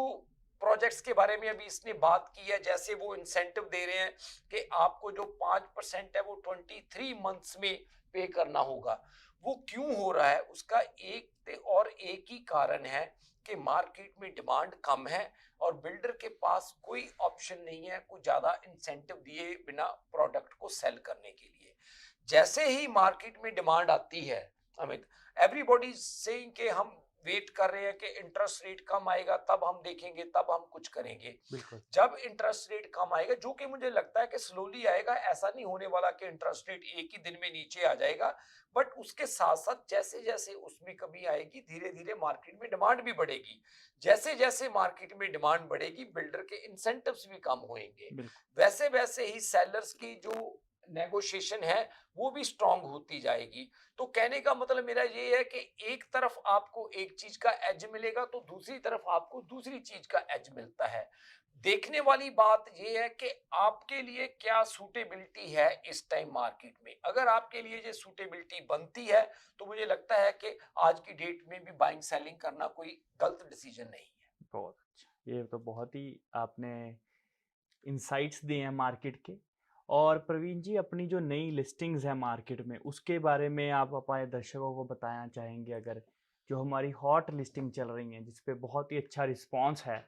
प्रोजेक्ट्स के बारे में अभी इसने बात की है, जैसे वो इंसेंटिव दे रहे हैं कि आपको जो 5% है वो 23 मंथ्स में पे करना होगा। वो क्यों हो रहा है, उसका एक ही कारण है कि मार्केट में डिमांड कम है और बिल्डर के पास कोई ऑप्शन नहीं है कुछ ज्यादा इंसेंटिव दिए बिना प्रोडक्ट को सेल करने के लिए। जैसे ही मार्केट में डिमांड आती है अमित, एवरीबॉडी सेइंग कि हम वेट कर रहे हैं कि इंटरेस्ट रेट कम आएगा तब हम देखेंगे, तब हम कुछ करेंगे। जब इंटरेस्ट रेट कम आएगा, जो कि मुझे लगता है कि स्लोली आएगा, ऐसा नहीं होने वाला कि इंटरेस्ट रेट एक ही दिन में नीचे आ जाएगा, बट उसके साथ साथ जैसे जैसे उसमें कमी आएगी, धीरे धीरे मार्केट में डिमांड भी बढ़ेगी। जैसे जैसे मार्केट में डिमांड बढ़ेगी, बिल्डर के इंसेंटिव्स भी कम होंगे, वैसे वैसे ही सेलर्स की जो नेगोशिएशन है वो भी स्ट्रांग होती जाएगी। तो कहने का मतलब मेरा ये है कि एक तरफ आपको एक चीज का एज मिलेगा तो दूसरी तरफ आपको दूसरी चीज का एज मिलता है। देखने वाली बात ये है कि आपके लिए क्या सूटेबिलिटी है इस टाइम मार्केट में। अगर आपके लिए ये सूटेबिलिटी बनती है तो मुझे लगता है कि आज की डेट में भी बाइंग सेलिंग करना कोई गलत डिसीजन नहीं है। बहुत अच्छा, ये तो बहुत ही आपने इंसाइट्स दिए हैं मार्केट के। और प्रवीण जी, अपनी जो नई लिस्टिंग्स है मार्केट में, उसके बारे में आप अपने दर्शकों को बताना चाहेंगे? अगर जो हमारी हॉट लिस्टिंग चल रही हैं जिस पे बहुत ही अच्छा रिस्पांस है,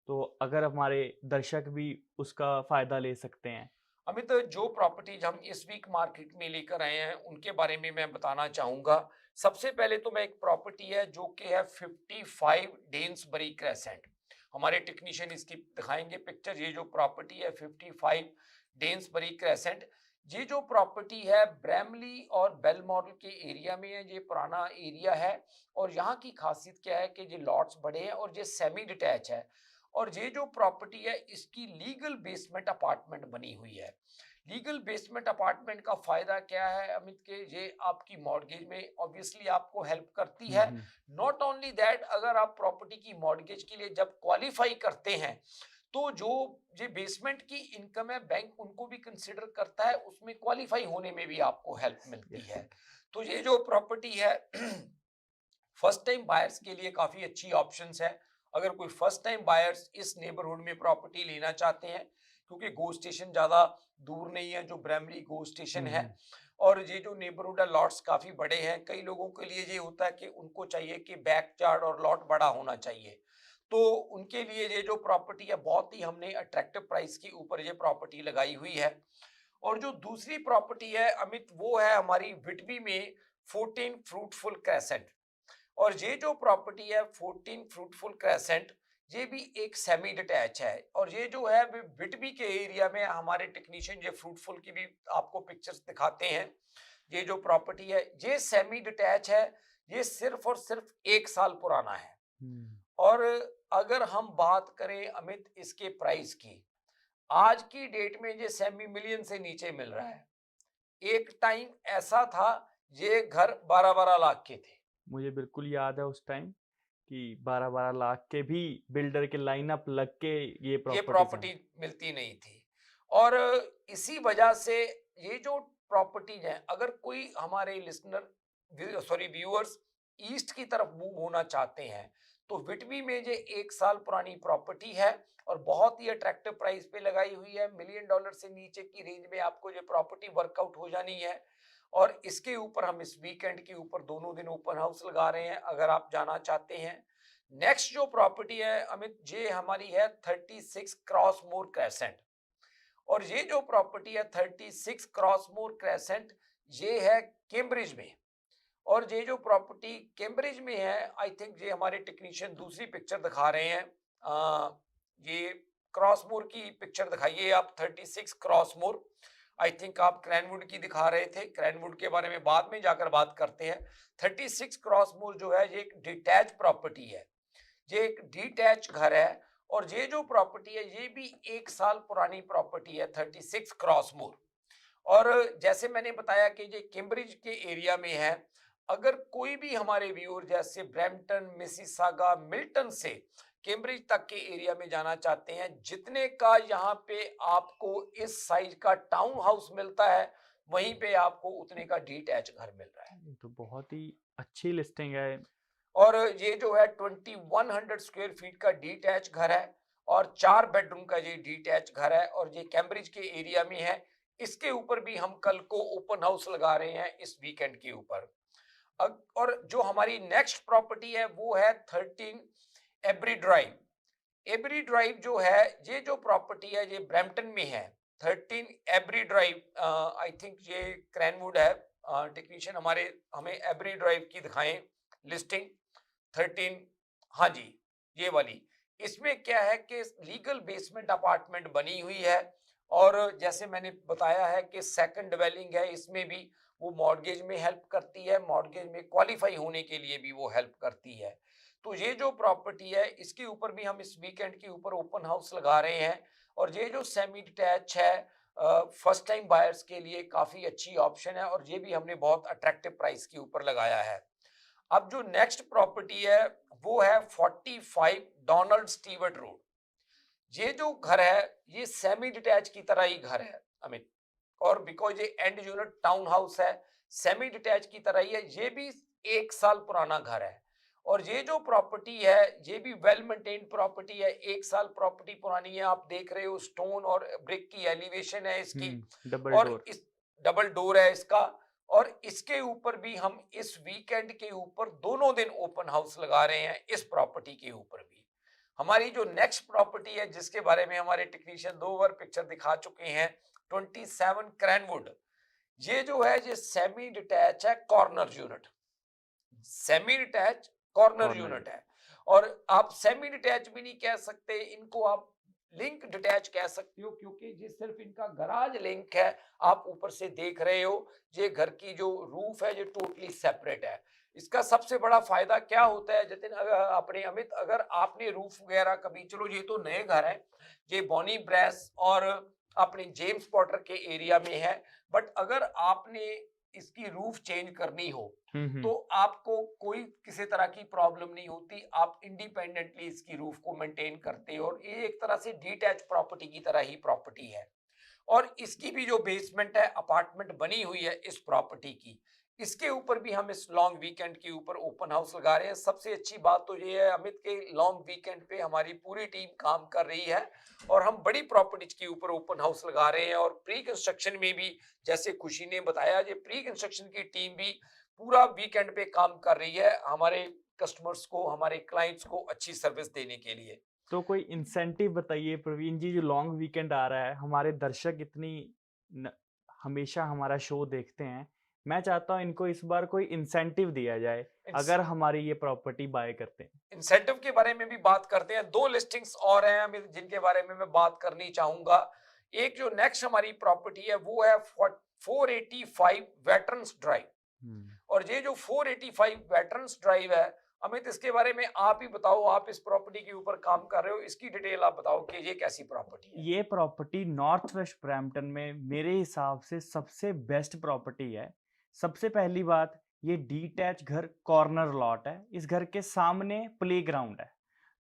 तो अगर हमारे दर्शक भी उसका फ़ायदा ले सकते हैं। अमित, जो प्रॉपर्टीज हम इस वीक मार्केट में लेकर आए हैं उनके बारे में मैं बताना चाहूँगा। सबसे पहले तो मैं एक प्रॉपर्टी है जो कि है 55 डेन्सबरी क्रेसेंट। हमारे टेक्नीशियन इसकी दिखाएंगे पिक्चर। ये जो प्रॉपर्टी है 55 डेन्सबरी क्रेसेंट, ये जो प्रॉपर्टी है ब्रैमली और बेल मॉडल के एरिया में है। ये पुराना एरिया है और यहाँ की खासियत क्या है कि ये लॉट्स बड़े हैं और ये सेमी डिटैच है। और ये जो प्रॉपर्टी है इसकी लीगल बेसमेंट अपार्टमेंट बनी हुई है। लीगल बेसमेंट अपार्टमेंट का फायदा क्या है अमित के, ये आपकी मॉर्गेज में ऑब्वियसली आपको हेल्प करती है। नॉट ओनली दैट, अगर आप प्रॉपर्टी की मॉर्गेज के लिए जब क्वालिफाई करते हैं तो जो ये बेसमेंट की इनकम है बैंक उनको भी कंसिडर करता है, उसमें क्वालिफाई होने में भी आपको हेल्प मिलती है। तो ये जो प्रॉपर्टी है फर्स्ट टाइम बायर्स के लिए काफी अच्छी ऑप्शंस है। अगर कोई फर्स्ट टाइम बायर्स इस नेबरहुड में प्रॉपर्टी लेना चाहते हैं, क्योंकि गो स्टेशन ज्यादा दूर नहीं है जो ब्रैमली गो स्टेशन है, और ये जो नेबरहुड है लॉट्स काफी बड़े हैं। कई लोगों के लिए ये होता है कि उनको चाहिए कि बैकयार्ड और लॉट बड़ा होना चाहिए, तो उनके लिए ये जो प्रॉपर्टी है बहुत ही हमने अट्रैक्टिव प्राइस के ऊपर ये प्रॉपर्टी लगाई हुई है। और जो दूसरी प्रॉपर्टी है अमित, वो है हमारी विटबी में 14 फ्रूटफुल क्रेसेंट। और ये जो प्रॉपर्टी है 14 फ्रूटफुल क्रेसेंट, ये भी एक सेमी डिटैच है। और ये जो है विटबी के एरिया में हमारे टेक्नीशियन ये फ्रूटफुल की भी आपको पिक्चर्स दिखाते हैं। ये जो प्रॉपर्टी है ये सेमी डिटैच है, ये सिर्फ और सिर्फ 1 साल पुराना है। और अगर हम बात करें अमित इसके प्राइस की, आज की डेट में ये सेमी मिलियन से नीचे मिल रहा है। एक टाइम ऐसा था ये घर 12-12 लाख के थे। मुझे बिल्कुल याद है उस टाइम कि 12-12 लाख के भी बिल्डर के लाइनअप लग के ये प्रॉपर्टी मिलती नहीं थी। और इसी वजह से ये जो प्रॉपर्टीज है, अगर कोई हमारे व्यूअर्स ईस्ट की तरफ मूव होना चाहते हैं तो विटबी में ये 1 साल पुरानी प्रॉपर्टी है और बहुत ही अट्रैक्टिव प्राइस पे लगाई हुई है। $1 मिलियन से नीचे की रेंज में आपको ये प्रॉपर्टी वर्कआउट हो जानी है। और इसके ऊपर हम इस वीकेंड के ऊपर दोनों दिन ओपन हाउस लगा रहे हैं, अगर आप जाना चाहते हैं। नेक्स्ट जो प्रॉपर्टी है अमित, ये हमारी है 36 क्रॉसमोर क्रेसेंट। और ये जो प्रॉपर्टी है 36 क्रॉसमोर क्रेसेंट, ये है कैम्ब्रिज में। और ये जो प्रॉपर्टी कैम्ब्रिज में है, आई थिंक ये हमारे टेक्नीशियन दूसरी पिक्चर दिखा रहे हैं, ये क्रॉसमोर की पिक्चर दिखाइए आप, 36 क्रॉसमोर। आई थिंक आप क्रैनवुड की दिखा रहे थे, क्रैनवुड के बारे में बाद में जाकर बात करते हैं। 36 क्रॉसमोर जो है ये एक डिटैच प्रॉपर्टी है, ये एक डिटैच घर है, और ये जो प्रॉपर्टी है ये भी 1 साल पुरानी प्रॉपर्टी है, 36 क्रॉसमोर। और जैसे मैंने बताया कि ये कैम्ब्रिज के एरिया में है। अगर कोई भी हमारे व्यूअर जैसे ब्रैम्पटन, मिसिसागा, मिल्टन से कैम्ब्रिज तक के एरिया में जाना चाहते हैं, जितने का यहाँ पे आपको इस साइज का टाउन हाउस मिलता है, वहीं पे आपको उतने का डिटैच घर मिल रहा है। तो बहुत ही अच्छी लिस्टिंग है। और ये जो है 2100 स्क्वायर फीट का डिटैच घर है, और 4 बेडरूम का ये डिटैच घर है, और ये कैम्ब्रिज के एरिया में है। इसके ऊपर भी हम कल को ओपन हाउस लगा रहे हैं इस वीकेंड के ऊपर। और जो हमारी नेक्स्ट प्रॉपर्टी है वो है 13 एब्री ड्राइव। एब्री ड्राइव जो है, ये जो प्रॉपर्टी है ये ब्रैम्पटन में है, 13 एब्री ड्राइव। आई थिंक ये क्रैनवुड है, टेक्नीशियन हमारे हमें एब्री ड्राइव की दिखाएं लिस्टिंग 13। हाँ जी, ये वाली। इसमें क्या है कि लीगल बेसमेंट अपार्टमेंट बनी हुई है, और जैसे मैंने बताया है कि सेकंड ड्वेलिंग है, इसमें भी वो मॉर्गेज में हेल्प करती है, मॉर्गेज में क्वालिफाई होने के लिए भी वो हेल्प करती है। तो ये जो प्रॉपर्टी है इसके ऊपर भी हम इस वीकेंड के ऊपर ओपन हाउस लगा रहे हैं, और ये जो सेमी डिटैच है फर्स्ट टाइम बायर्स के लिए काफ़ी अच्छी ऑप्शन है, और ये भी हमने बहुत अट्रैक्टिव प्राइस के ऊपर लगाया है। अब जो नेक्स्ट प्रॉपर्टी है वो है 45 डोनाल्ड स्टीवर्ट रोड। ये जो घर है ये सेमी डिटैच की तरह ही घर है अमित, और बिकॉज ये एंड यूनिट टाउन हाउस है, सेमी डिटैच की तरह ही है। ये भी 1 साल पुराना घर है, और ये जो प्रॉपर्टी है ये भी वेल मेंटेन्ड प्रॉपर्टी है, 1 साल प्रॉपर्टी पुरानी है। आप देख रहे हो स्टोन और ब्रिक की एलिवेशन है इसकी, और इस डबल डोर है इसका। और इसके ऊपर भी हम इस वीकेंड के ऊपर दोनों दिन ओपन हाउस लगा रहे हैं इस प्रॉपर्टी के ऊपर भी। हमारी जो नेक्स्ट प्रॉपर्टी है जिसके बारे में हमारे टेक्नीशियन 2 बार पिक्चर दिखा चुके हैं, 27 क्रैनवुड। ये जो है ये सेमी डिटैच है, corner unit, semi detach corner unit है। और आप सेमी डिटैच भी नहीं कह सकते, इनको आप लिंक डिटैच कह सकते हो, क्योंकि ये सिर्फ इनका गराज लिंक है। आप ऊपर से देख रहे हो ये घर की जो रूफ है ये टोटली सेपरेट है। इसका सबसे बड़ा फायदा क्या होता है जतिन, अपने अमित, अगर आपने रूफ वगैरह कभी, चलो ये तो नए घर है, ये बॉनी ब्रेस और अपने जेम्स पॉटर के एरिया में है, बट अगर आपने इसकी रूफ चेंज करनी हो तो आपको कोई किसी तरह की प्रॉब्लम नहीं होती, आप इंडिपेंडेंटली इसकी रूफ को मेंटेन करते हो। और ये एक तरह से डिटैच प्रॉपर्टी की तरह ही प्रॉपर्टी है, और इसकी भी जो बेसमेंट है अपार्टमेंट बनी हुई है इस प्रॉपर्टी की। इसके ऊपर भी हम इस लॉन्ग वीकेंड के ऊपर ओपन हाउस लगा रहे हैं। सबसे अच्छी बात तो ये है अमित के लॉन्ग वीकेंड पे हमारी पूरी टीम काम कर रही है, और हम बड़ी प्रॉपर्टीज के ऊपर ओपन हाउस लगा रहे हैं। और प्री कंस्ट्रक्शन में भी, जैसे खुशी ने बताया, ये प्री कंस्ट्रक्शन की टीम भी पूरा वीकेंड पे काम कर रही है हमारे कस्टमर्स को, हमारे क्लाइंट्स को अच्छी सर्विस देने के लिए। तो कोई इंसेंटिव बताइए प्रवीण जी, जो लॉन्ग वीकेंड आ रहा है, हमारे दर्शक इतनी हमेशा हमारा शो देखते हैं, मैं चाहता हूं इनको इस बार कोई इंसेंटिव दिया जाए अगर हमारी ये प्रॉपर्टी बाय करते हैं। इंसेंटिव के बारे में भी बात करते हैं। 2 लिस्टिंग्स और हैं जिनके बारे में मैं बात करनी चाहूंगा। एक जो नेक्स्ट हमारी प्रॉपर्टी है वो है 485 वेटरन्स ड्राइव, और ये जो 485 वेटरन्स ड्राइव है अमित, इसके बारे में आप ही बताओ, आप इस प्रॉपर्टी के ऊपर काम कर रहे हो, इसकी डिटेल आप बताओ कि ये कैसी प्रॉपर्टी है। ये प्रॉपर्टी नॉर्थ वेस्ट ब्रैम्पटन में मेरे हिसाब से सबसे बेस्ट प्रॉपर्टी है। सबसे पहली बात, ये डिटैच घर कॉर्नर लॉट है, इस घर के सामने प्लेग्राउंड है,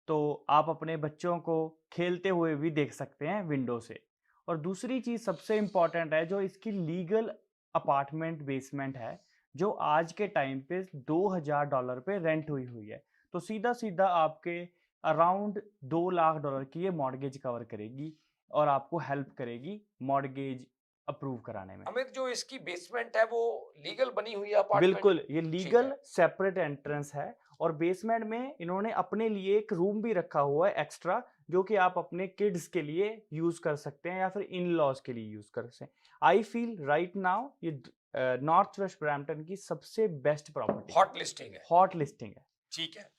तो आप अपने बच्चों को खेलते हुए भी देख सकते हैं विंडो से। और दूसरी चीज़ सबसे इम्पॉर्टेंट है, जो इसकी लीगल अपार्टमेंट बेसमेंट है, जो आज के टाइम पे $2000 पे रेंट हुई है, तो सीधा सीधा आपके अराउंड $2 लाख की ये मॉर्गेज कवर करेगी और आपको हेल्प करेगी मॉर्गेज अप्रूव कराने में। अमित, जो इसकी बेसमेंट है वो लीगल बनी हुई है अपार्टमेंट? बिल्कुल, ये लीगल सेपरेट एंट्रेंस है, और बेसमेंट में इन्होंने अपने लिए एक रूम भी रखा हुआ है एक्स्ट्रा, जो कि आप अपने किड्स के लिए यूज कर सकते हैं या फिर इन लॉज के लिए यूज कर सकते हैं। आई फील राइट नाउ ये नॉर्थ वेस्ट ब्रैम्पटन की सबसे बेस्ट प्रॉपर्टी, हॉट लिस्टिंग है। हॉट लिस्टिंग है। ठीक है,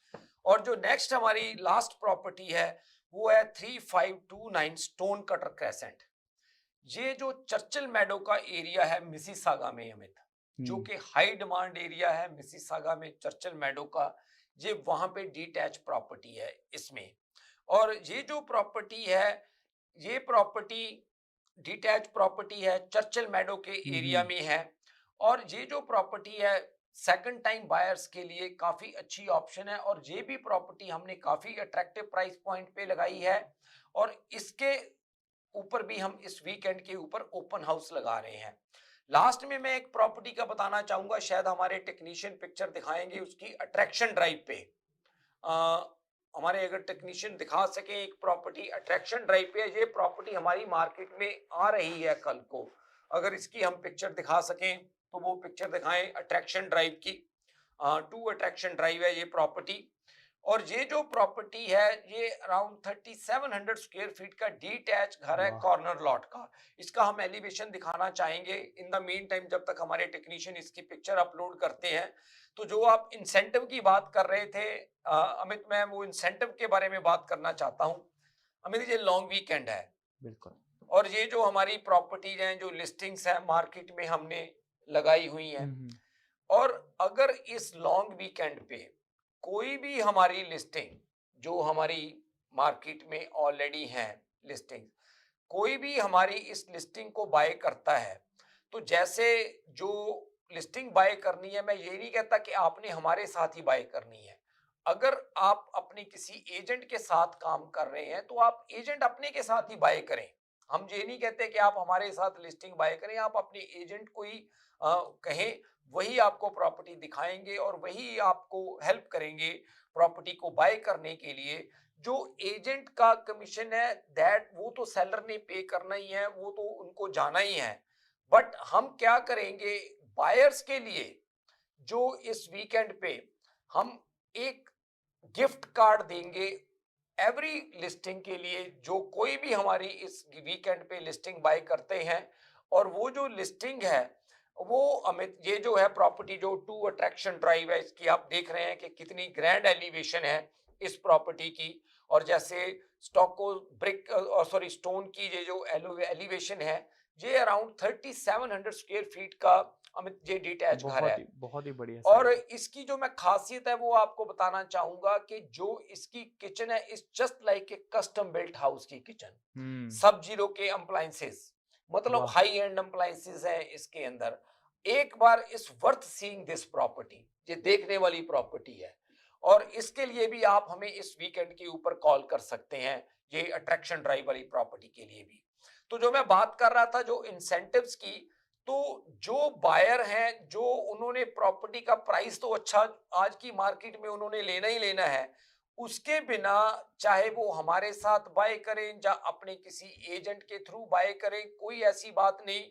और जो नेक्स्ट हमारी लास्ट प्रॉपर्टी है वो है 3529 स्टोन कटर क्रेसेंट। ये जो चर्चिल मैडो का एरिया है मिसिसागा में अमित, जो कि हाई डिमांड एरिया है मिसिसागा में चर्चिल मैडो का, ये वहां पे डिटैच प्रॉपर्टी है इसमें। और ये जो प्रॉपर्टी है, ये प्रॉपर्टी डिटैच प्रॉपर्टी है, चर्चिल मैडो के एरिया में है। और ये जो प्रॉपर्टी है सेकंड टाइम बायर्स के लिए काफी अच्छी ऑप्शन है। और ये भी प्रॉपर्टी हमने काफी अट्रैक्टिव प्राइस पॉइंट पे लगाई है। और इसके ऊपर भी हम इस वीकेंड के ऊपर ओपन हाउस लगा रहे हैं। लास्ट में मैं एक प्रॉपर्टी का बताना चाहूंगा, शायद हमारे टेक्नीशियन पिक्चर दिखाएंगे उसकी अट्रैक्शन ड्राइव पे। हमारे अगर टेक्नीशियन दिखा सके एक प्रॉपर्टी अट्रैक्शन ड्राइव पे, ये प्रॉपर्टी हमारी मार्केट में आ रही है कल को। अगर इसकी हम पिक्चर दिखा सकें तो वो पिक्चर दिखाएं अट्रैक्शन ड्राइव की। 2 अट्रैक्शन ड्राइव है ये प्रॉपर्टी। और ये जो प्रॉपर्टी है ये अराउंड 3700 स्क्वायर फीट का डिटैच घर है कॉर्नर लॉट का। इसका हम एलिवेशन दिखाना चाहेंगे इन द मीन टाइम, जब तक हमारे टेक्नीशियन इसकी पिक्चर अपलोड करते हैं। तो जो आप इंसेंटिव की बात कर रहे थे अमित, मैं वो इंसेंटिव के बारे में बात करना चाहता हूँ। अमित, ये लॉन्ग वीकेंड है बिल्कुल, और ये जो हमारी प्रॉपर्टीज हैं, जो लिस्टिंग्स हैं मार्केट में हमने लगाई हुई हैं, और अगर इस लॉन्ग वीकेंड पे कोई भी हमारी लिस्टिंग जो हमारी मार्केट में ऑलरेडी हैं लिस्टिंग, कोई भी हमारी इस लिस्टिंग को बाय करता है, तो जैसे जो लिस्टिंग बाय करनी है, मैं ये नहीं कहता कि आपने हमारे साथ ही बाय करनी है। अगर आप अपने किसी एजेंट के साथ काम कर रहे हैं तो आप एजेंट अपने के साथ ही बाय करें। हम ये नहीं कहते कि आप हमारे साथ लिस्टिंग बाय करें, आप अपने एजेंट को ही कहें, वही आपको प्रॉपर्टी दिखाएंगे और वही आपको हेल्प करेंगे प्रॉपर्टी को बाय करने के लिए। जो एजेंट का कमीशन है दैट वो तो सेलर ने पे करना ही है, वो तो उनको जाना ही है। बट हम क्या करेंगे बायर्स के लिए, जो इस वीकेंड पे हम एक गिफ्ट कार्ड देंगे एवरी लिस्टिंग के लिए, जो कोई भी हमारी इस वीकेंड पे लिस्टिंग बाय करते हैं। और वो जो लिस्टिंग है वो अमित, ये जो है प्रॉपर्टी जो 2 अट्रैक्शन ड्राइव है, इसकी आप देख रहे हैं कि कितनी ग्रैंड एलिवेशन है इस प्रॉपर्टी की। और जैसे स्टॉको ब्रिक सॉरी स्टोन की ये जो एलिवेशन है, ये अराउंड 3700 स्क्वायर फीट का अमित ये डिटैच घर है, बहुत ही बढ़िया। और इसकी जो मैं खासियत है वो आपको बताना चाहूंगा कि जो इसकी किचन है is just like a custom built house की किचन। सब जीरो के अप्लायंसेस, मतलब हाई एंड अप्लायंसेस हैं इसके अंदर। एक बार इस वर्थ सीइंग दिस प्रॉपर्टी, ये देखने वाली प्रॉपर्टी है। और इसके लिए भी आप हमें इस वीकेंड के ऊपर कॉल कर सकते हैं, ये अट्रैक्शन ड्राइव वाली प्रॉपर्टी के लिए भी। तो जो मैं बात कर रहा था जो इंसेंटिव्स की, तो जो बायर हैं, जो उन्होंने प्रॉपर्टी का प्राइस तो अच्छा आज की मार्केट में उन्होंने लेना ही लेना है, उसके बिना चाहे वो हमारे साथ बाय करें या अपने किसी एजेंट के थ्रू बाय करें, कोई ऐसी बात नहीं।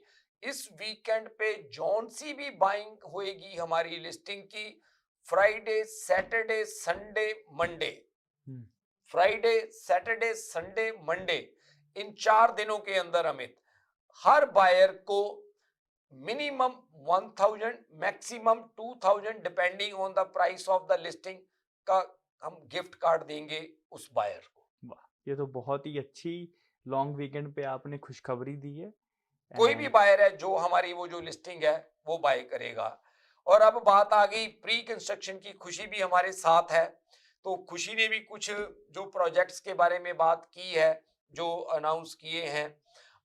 इस वीकेंड पे जौन सी भी बाइंग होएगी हमारी लिस्टिंग की, Friday Saturday Sunday Monday, Friday Saturday Sunday Monday, इन 4 दिनों के अंदर अमित हर बायर को minimum 1000 maximum 2000 depending on the price of the listing का हम गिफ्ट कार्ड देंगे उस बायर को। वाह, ये तो बहुत ही अच्छी लॉन्ग वीकेंड पे आपने खुशखबरी दी है। कोई भी बायर है जो हमारी वो जो लिस्टिंग है वो बाय करेगा। और अब बात आ गई प्री कंस्ट्रक्शन की, खुशी भी हमारे साथ है। तो खुशी ने भी कुछ जो प्रोजेक्ट्स के बारे में बात की है, जो अनाउंस किए हैं।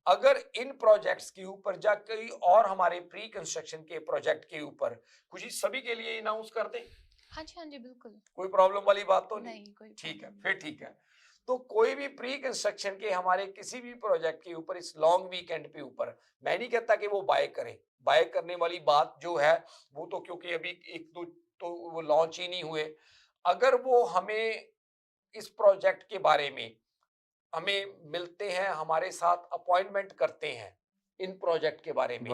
अगर इन प्रोजेक्ट्स के ऊपर या कोई और हमारे प्री कंस्ट्रक्शन के प्रोजेक्ट के ऊपर खुशी सभी के लिए अनाउंस कर दें। हाँ जी बिल्कुल, कोई प्रॉब्लम वाली बात तो नहीं कोई ठीक है, फिर ठीक है। तो कोई भी प्री कंस्ट्रक्शन के हमारे किसी भी प्रोजेक्ट के ऊपर इस लॉन्ग वीकेंड पे ऊपर, मैं नहीं कहता कि वो बाय करें, बाय करने वाली बात जो है वो तो क्योंकि अभी 1-2 तो वो लॉन्च ही नहीं हुए। अगर वो हमें इस प्रोजेक्ट के बारे में हमें मिलते हैं, हमारे साथ अपॉइंटमेंट करते हैं इन प्रोजेक्ट के बारे में,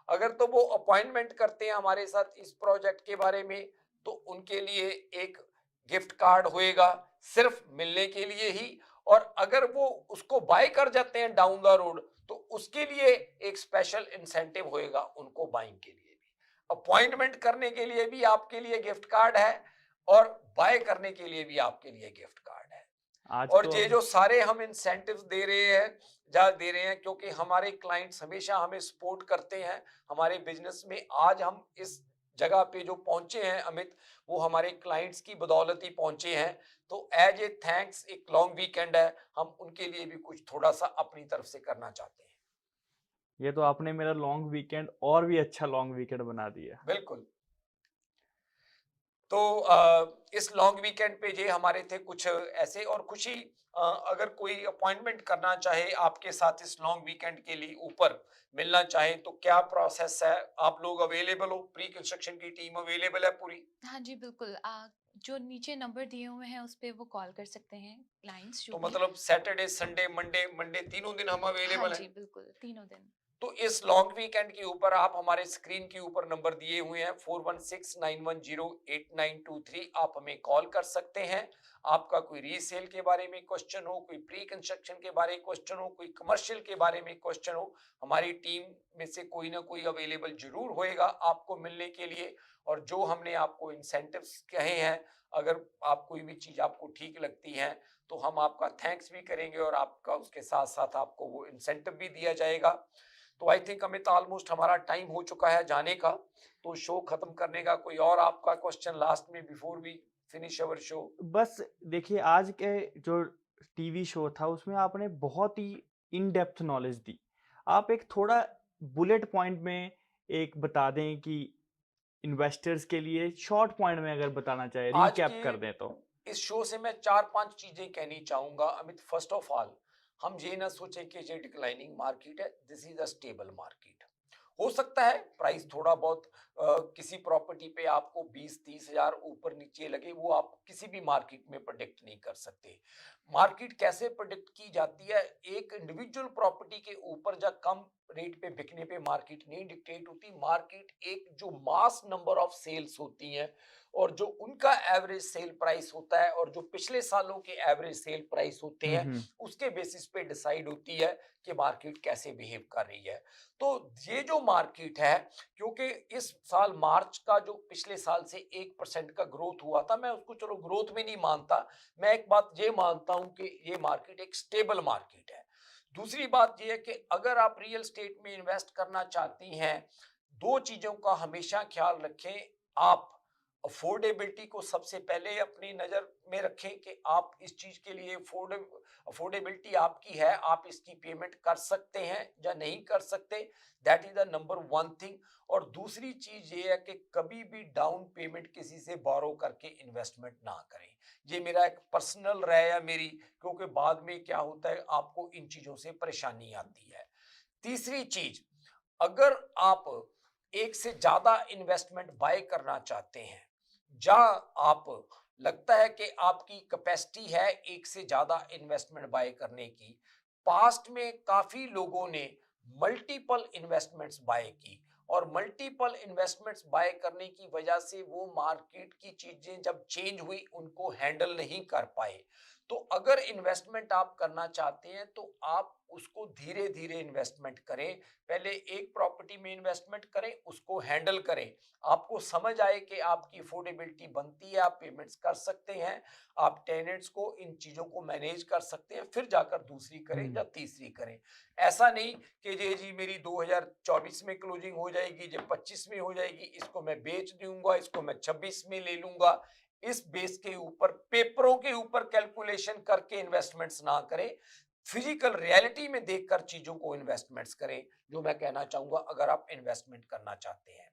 अगर तो वो अपॉइंटमेंट करते हैं हमारे साथ इस प्रोजेक्ट के बारे में, तो उनके लिए एक गिफ्ट कार्ड होएगा सिर्फ मिलने के लिए ही। और अगर वो उसको बाय कर जाते हैं डाउन द रोड तो उसके लिए एक स्पेशल इंसेंटिव होएगा उनको बाइंग के लिए भी। अपॉइंटमेंट करने के लिए भी आपके लिए गिफ्ट कार्ड है और बाय करने के लिए भी आपके लिए गिफ्ट कार्ड है। और तो ये जो सारे हम इंसेंटिव्स दे रहे हैं क्योंकि हमारे क्लाइंट्स हमेशा हमें सपोर्ट करते हैं हमारे बिजनेस में। आज हम इस जगह पे जो पहुंचे हैं अमित, वो हमारे क्लाइंट्स की बदौलत ही पहुंचे हैं। तो एज ए थैंक्स, एक लॉन्ग वीकेंड है, हम उनके लिए भी कुछ थोड़ा सा अपनी तरफ से करना चाहते हैं। ये तो आपने मेरा लॉन्ग वीकेंड और भी अच्छा लॉन्ग वीकेंड बना दिया। बिल्कुल। तो इस लॉन्ग वीकेंड पे ये हमारे थे कुछ ऐसे, और खुशी अगर कोई अपॉइंटमेंट करना चाहे आपके साथ इस लॉन्ग वीकेंड के लिए, ऊपर मिलना चाहे, तो क्या प्रोसेस है? आप लोग अवेलेबल हो? प्री कंस्ट्रक्शन की टीम अवेलेबल है पूरी? हाँ जी, बिल्कुल। जो नीचे नंबर दिए हुए हैं उस पे वो कॉल कर सकते हैं क्लाइंट्स जो तो भी। मतलब सैटरडे, संडे, मंडे तीनों दिन हम हाँ अवेलेबल जी, हैं। बिल्कुल, तीनों दिन। तो इस लॉन्ग वीकेंड के ऊपर आप हमारे स्क्रीन के ऊपर नंबर दिए हुए हैं 4169108923, आप हमें कॉल कर सकते हैं। आपका कोई रीसेल के बारे में क्वेश्चन हो, कोई प्री कंस्ट्रक्शन के बारे में क्वेश्चन हो, कोई कमर्शियल के बारे में क्वेश्चन हो, हमारी टीम में से कोई ना कोई अवेलेबल जरूर होएगा आपको मिलने के लिए। और जो हमने आपको इंसेंटिव्स कहे हैं, अगर आप कोई भी चीज आपको ठीक लगती है तो हम आपका थैंक्स भी करेंगे और आपका उसके साथ साथ आपको वो इंसेंटिव भी दिया जाएगा। तो आई थिंक अमित ऑलमोस्ट हमारा टाइम हो चुका है जाने का, तो शो खत्म करने का। कोई और आपका क्वेश्चन लास्ट में before we finish our show? बस देखिए, आज के जो टीवी शो था उसमें आपने बहुत ही इन डेप्थ नॉलेज दी। आप एक थोड़ा बुलेट पॉइंट में एक बता दें कि इन्वेस्टर्स के लिए शॉर्ट पॉइंट में अगर बताना चाहे, आज रिकैप के कर दें तो। इस शो से मैं 4-5 चीजें कहनी चाहूंगा अमित। फर्स्ट ऑफ ऑल, हम ये ना सोचें कि ये डिक्लाइनिंग मार्केट है, this is a stable market. हो सकता है प्राइस थोड़ा बहुत किसी प्रॉपर्टी पे आपको 20-30 हजार ऊपर नीचे लगे, वो आप किसी भी मार्केट में प्रेडिक्ट नहीं कर सकते। मार्केट कैसे प्रेडिक्ट की जाती है? एक इंडिविजुअल प्रॉपर्टी के ऊपर या कम रेट पे बिकने पे मार्केट नहीं डिक्टेट होती। मार्केट एक जो मास नंबर ऑफ सेल्स होती हैं और जो उनका एवरेज सेल प्राइस होता है और जो पिछले सालों के एवरेज सेल प्राइस होते हैं, उसके बेसिस पे डिसाइड होती है कि मार्केट कैसे बिहेव कर रही है। तो ये जो मार्केट है, क्योंकि इस साल मार्च का जो पिछले साल से 1% का ग्रोथ हुआ था, मैं उसको चलो ग्रोथ में नहीं मानता, मैं एक बात ये मानता हूं कि ये मार्केट एक स्टेबल मार्केट है। दूसरी बात यह है कि अगर आप रियल एस्टेट में इन्वेस्ट करना चाहती हैं, दो चीजों का हमेशा ख्याल रखें। आप अफोर्डेबिलिटी को सबसे पहले अपनी नजर में रखें कि आप इस चीज के लिए अफोर्डेबिलिटी आपकी है, आप इसकी पेमेंट कर सकते हैं या नहीं कर सकते, that is the number one thing. और दूसरी चीज ये है कि कभी भी डाउन पेमेंट किसी से बोरो करके इन्वेस्टमेंट ना करें। ये मेरा एक पर्सनल राय है मेरी, क्योंकि बाद में क्या होता है आपको इन चीजों से परेशानी आती है। तीसरी चीज, अगर आप एक से ज्यादा इन्वेस्टमेंट बाय करना चाहते हैं, जहां आप लगता है कि आपकी कैपेसिटी है एक से ज्यादा इन्वेस्टमेंट बाय करने की, पास्ट में काफी लोगों ने मल्टीपल इन्वेस्टमेंट्स बाय की और मल्टीपल इन्वेस्टमेंट्स बाय करने की वजह से वो मार्केट की चीजें जब चेंज हुई उनको हैंडल नहीं कर पाए। तो अगर इन्वेस्टमेंट आप करना चाहते हैं तो आप उसको धीरे धीरे इन्वेस्टमेंट करें। पहले एक प्रॉपर्टी में इन्वेस्टमेंट करें, उसको हैंडल करें, आपको समझ आए कि आपकी अफोर्डेबिलिटी बनती है, आप पेमेंट्स कर सकते हैं, आप टेनेंट्स को इन चीजों को मैनेज कर सकते हैं, फिर जाकर दूसरी करें या तीसरी करें। ऐसा नहीं कि जी मेरी 2024 में क्लोजिंग हो जाएगी, जो 25 में हो जाएगी, इसको मैं बेच दूंगा, इसको मैं 26 में ले लूंगा। इस बेस के ऊपर, पेपरों के ऊपर कैलकुलेशन करके इन्वेस्टमेंट्स ना करें, फिजिकल रियलिटी में देखकर चीजों को इन्वेस्टमेंट्स करें, जो मैं कहना चाहूंगा अगर आप इन्वेस्टमेंट करना चाहते हैं।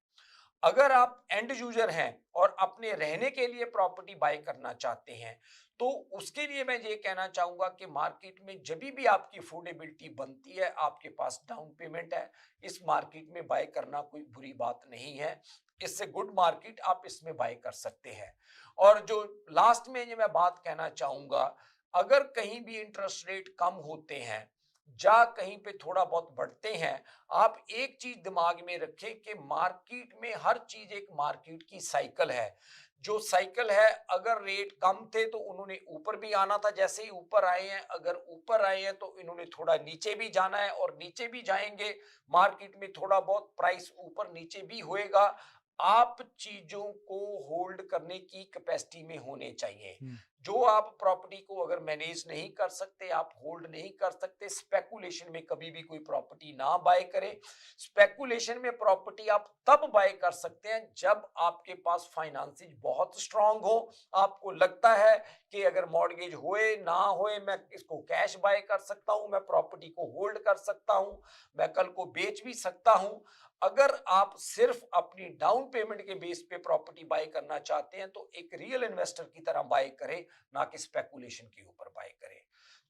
अगर आप एंड यूजर हैं और अपने रहने के लिए प्रॉपर्टी बाय करना चाहते हैं, तो उसके लिए मैं ये कहना चाहूंगा कि मार्केट में जब भी आपकी अफोर्डेबिलिटी बनती है, आपके पास डाउन पेमेंट है, इस मार्केट में बाय करना कोई बुरी बात नहीं है, इससे गुड मार्केट, आप इसमें बाय कर सकते हैं। और जो लास्ट में ये मैं बात कहना चाहूंगा, अगर कहीं भी इंटरेस्ट रेट कम होते हैं जा कहीं पे थोड़ा बहुत बढ़ते हैं, आप एक चीज दिमाग में रखें कि मार्केट में हर चीज एक मार्केट की साइकिल है। जो साइकिल है, अगर रेट कम थे तो उन्होंने ऊपर भी आना था, जैसे ही ऊपर आए हैं, अगर ऊपर आए हैं तो इन्होंने थोड़ा नीचे भी जाना है, और नीचे भी जाएंगे मार्केट में थोड़ा बहुत प्राइस ऊपर नीचे भी होएगा। आप चीजों को होल्ड करने की कैपेसिटी में होने चाहिए। जो आप प्रॉपर्टी को अगर मैनेज नहीं कर सकते, आप होल्ड नहीं कर सकते, स्पेकुलेशन में कभी भी कोई प्रॉपर्टी ना बाय करें। स्पेकुलेशन में प्रॉपर्टी आप तब बाय कर सकते हैं जब आपके पास फाइनेंसिंग बहुत स्ट्रांग हो, आपको लगता है कि अगर मॉर्गेज होए ना होए मैं इसको कैश बाय कर सकता हूं, मैं प्रॉपर्टी को होल्ड कर सकता हूं, मैं कल को बेच भी सकता हूं। अगर आप सिर्फ अपनी डाउन पेमेंट के बेस पे प्रॉपर्टी बाय करना चाहते हैं तो एक रियल इन्वेस्टर की तरह बाय करें, ना कि स्पेकुलेशन के ऊपर बाय करें।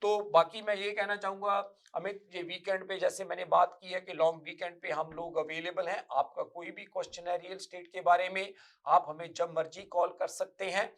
तो बाकी मैं ये कहना चाहूंगा अमित, ये वीकेंड पे जैसे मैंने बात की है कि लॉन्ग वीकेंड पे हम लोग अवेलेबल हैं। आपका कोई भी क्वेश्चन है रियल एस्टेट के बारे में, आप हमें जब मर्जी कॉल कर सकते हैं।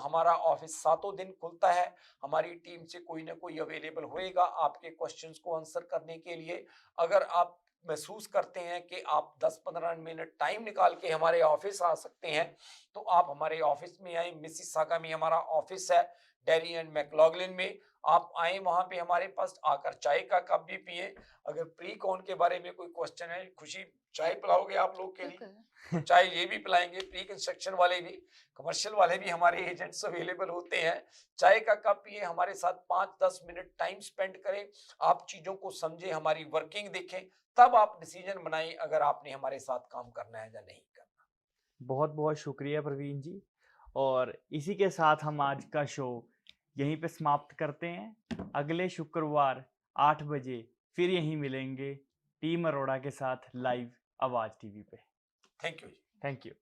हमारा ऑफिस 7 दिन खुलता है, हमारी टीम से कोई ना कोई अवेलेबल होएगा आपके क्वेश्चंस को आंसर करने के लिए। अगर आप महसूस करते हैं कि आप 10-15 मिनट टाइम निकाल के हमारे ऑफिस आ सकते हैं तो आप हमारे ऑफिस में आए। मिसिसागा में हमारा ऑफिस है, डेरी एंड मैक्लॉगलिन में। आप आए, वहां पे हमारे पास आकर चाय का कप भी पिए। अगर प्री कॉन के बारे में कोई क्वेश्चन है, खुशी चाय पिलाओगे आप लोग के लिए, चाय ये भी पिलाएंगे। प्री कंस्ट्रक्शन वाले भी, कमर्शियल वाले भी हमारे एजेंट्स अवेलेबल होते हैं। चाय का कप पिए, हमारे साथ 5-10 मिनट टाइम स्पेंड करें, आप चीजों को समझें, हमारी वर्किंग देखें, तब आप डिसीजन बनाएं अगर आपने हमारे साथ काम करना है या नहीं करना। बहुत बहुत शुक्रिया प्रवीण जी, और इसी के साथ हम आज का शो यहीं पे समाप्त करते हैं। अगले शुक्रवार 8 बजे फिर यहीं मिलेंगे टीम अरोड़ा के साथ लाइव आवाज टीवी पे। Thank you. Thank you.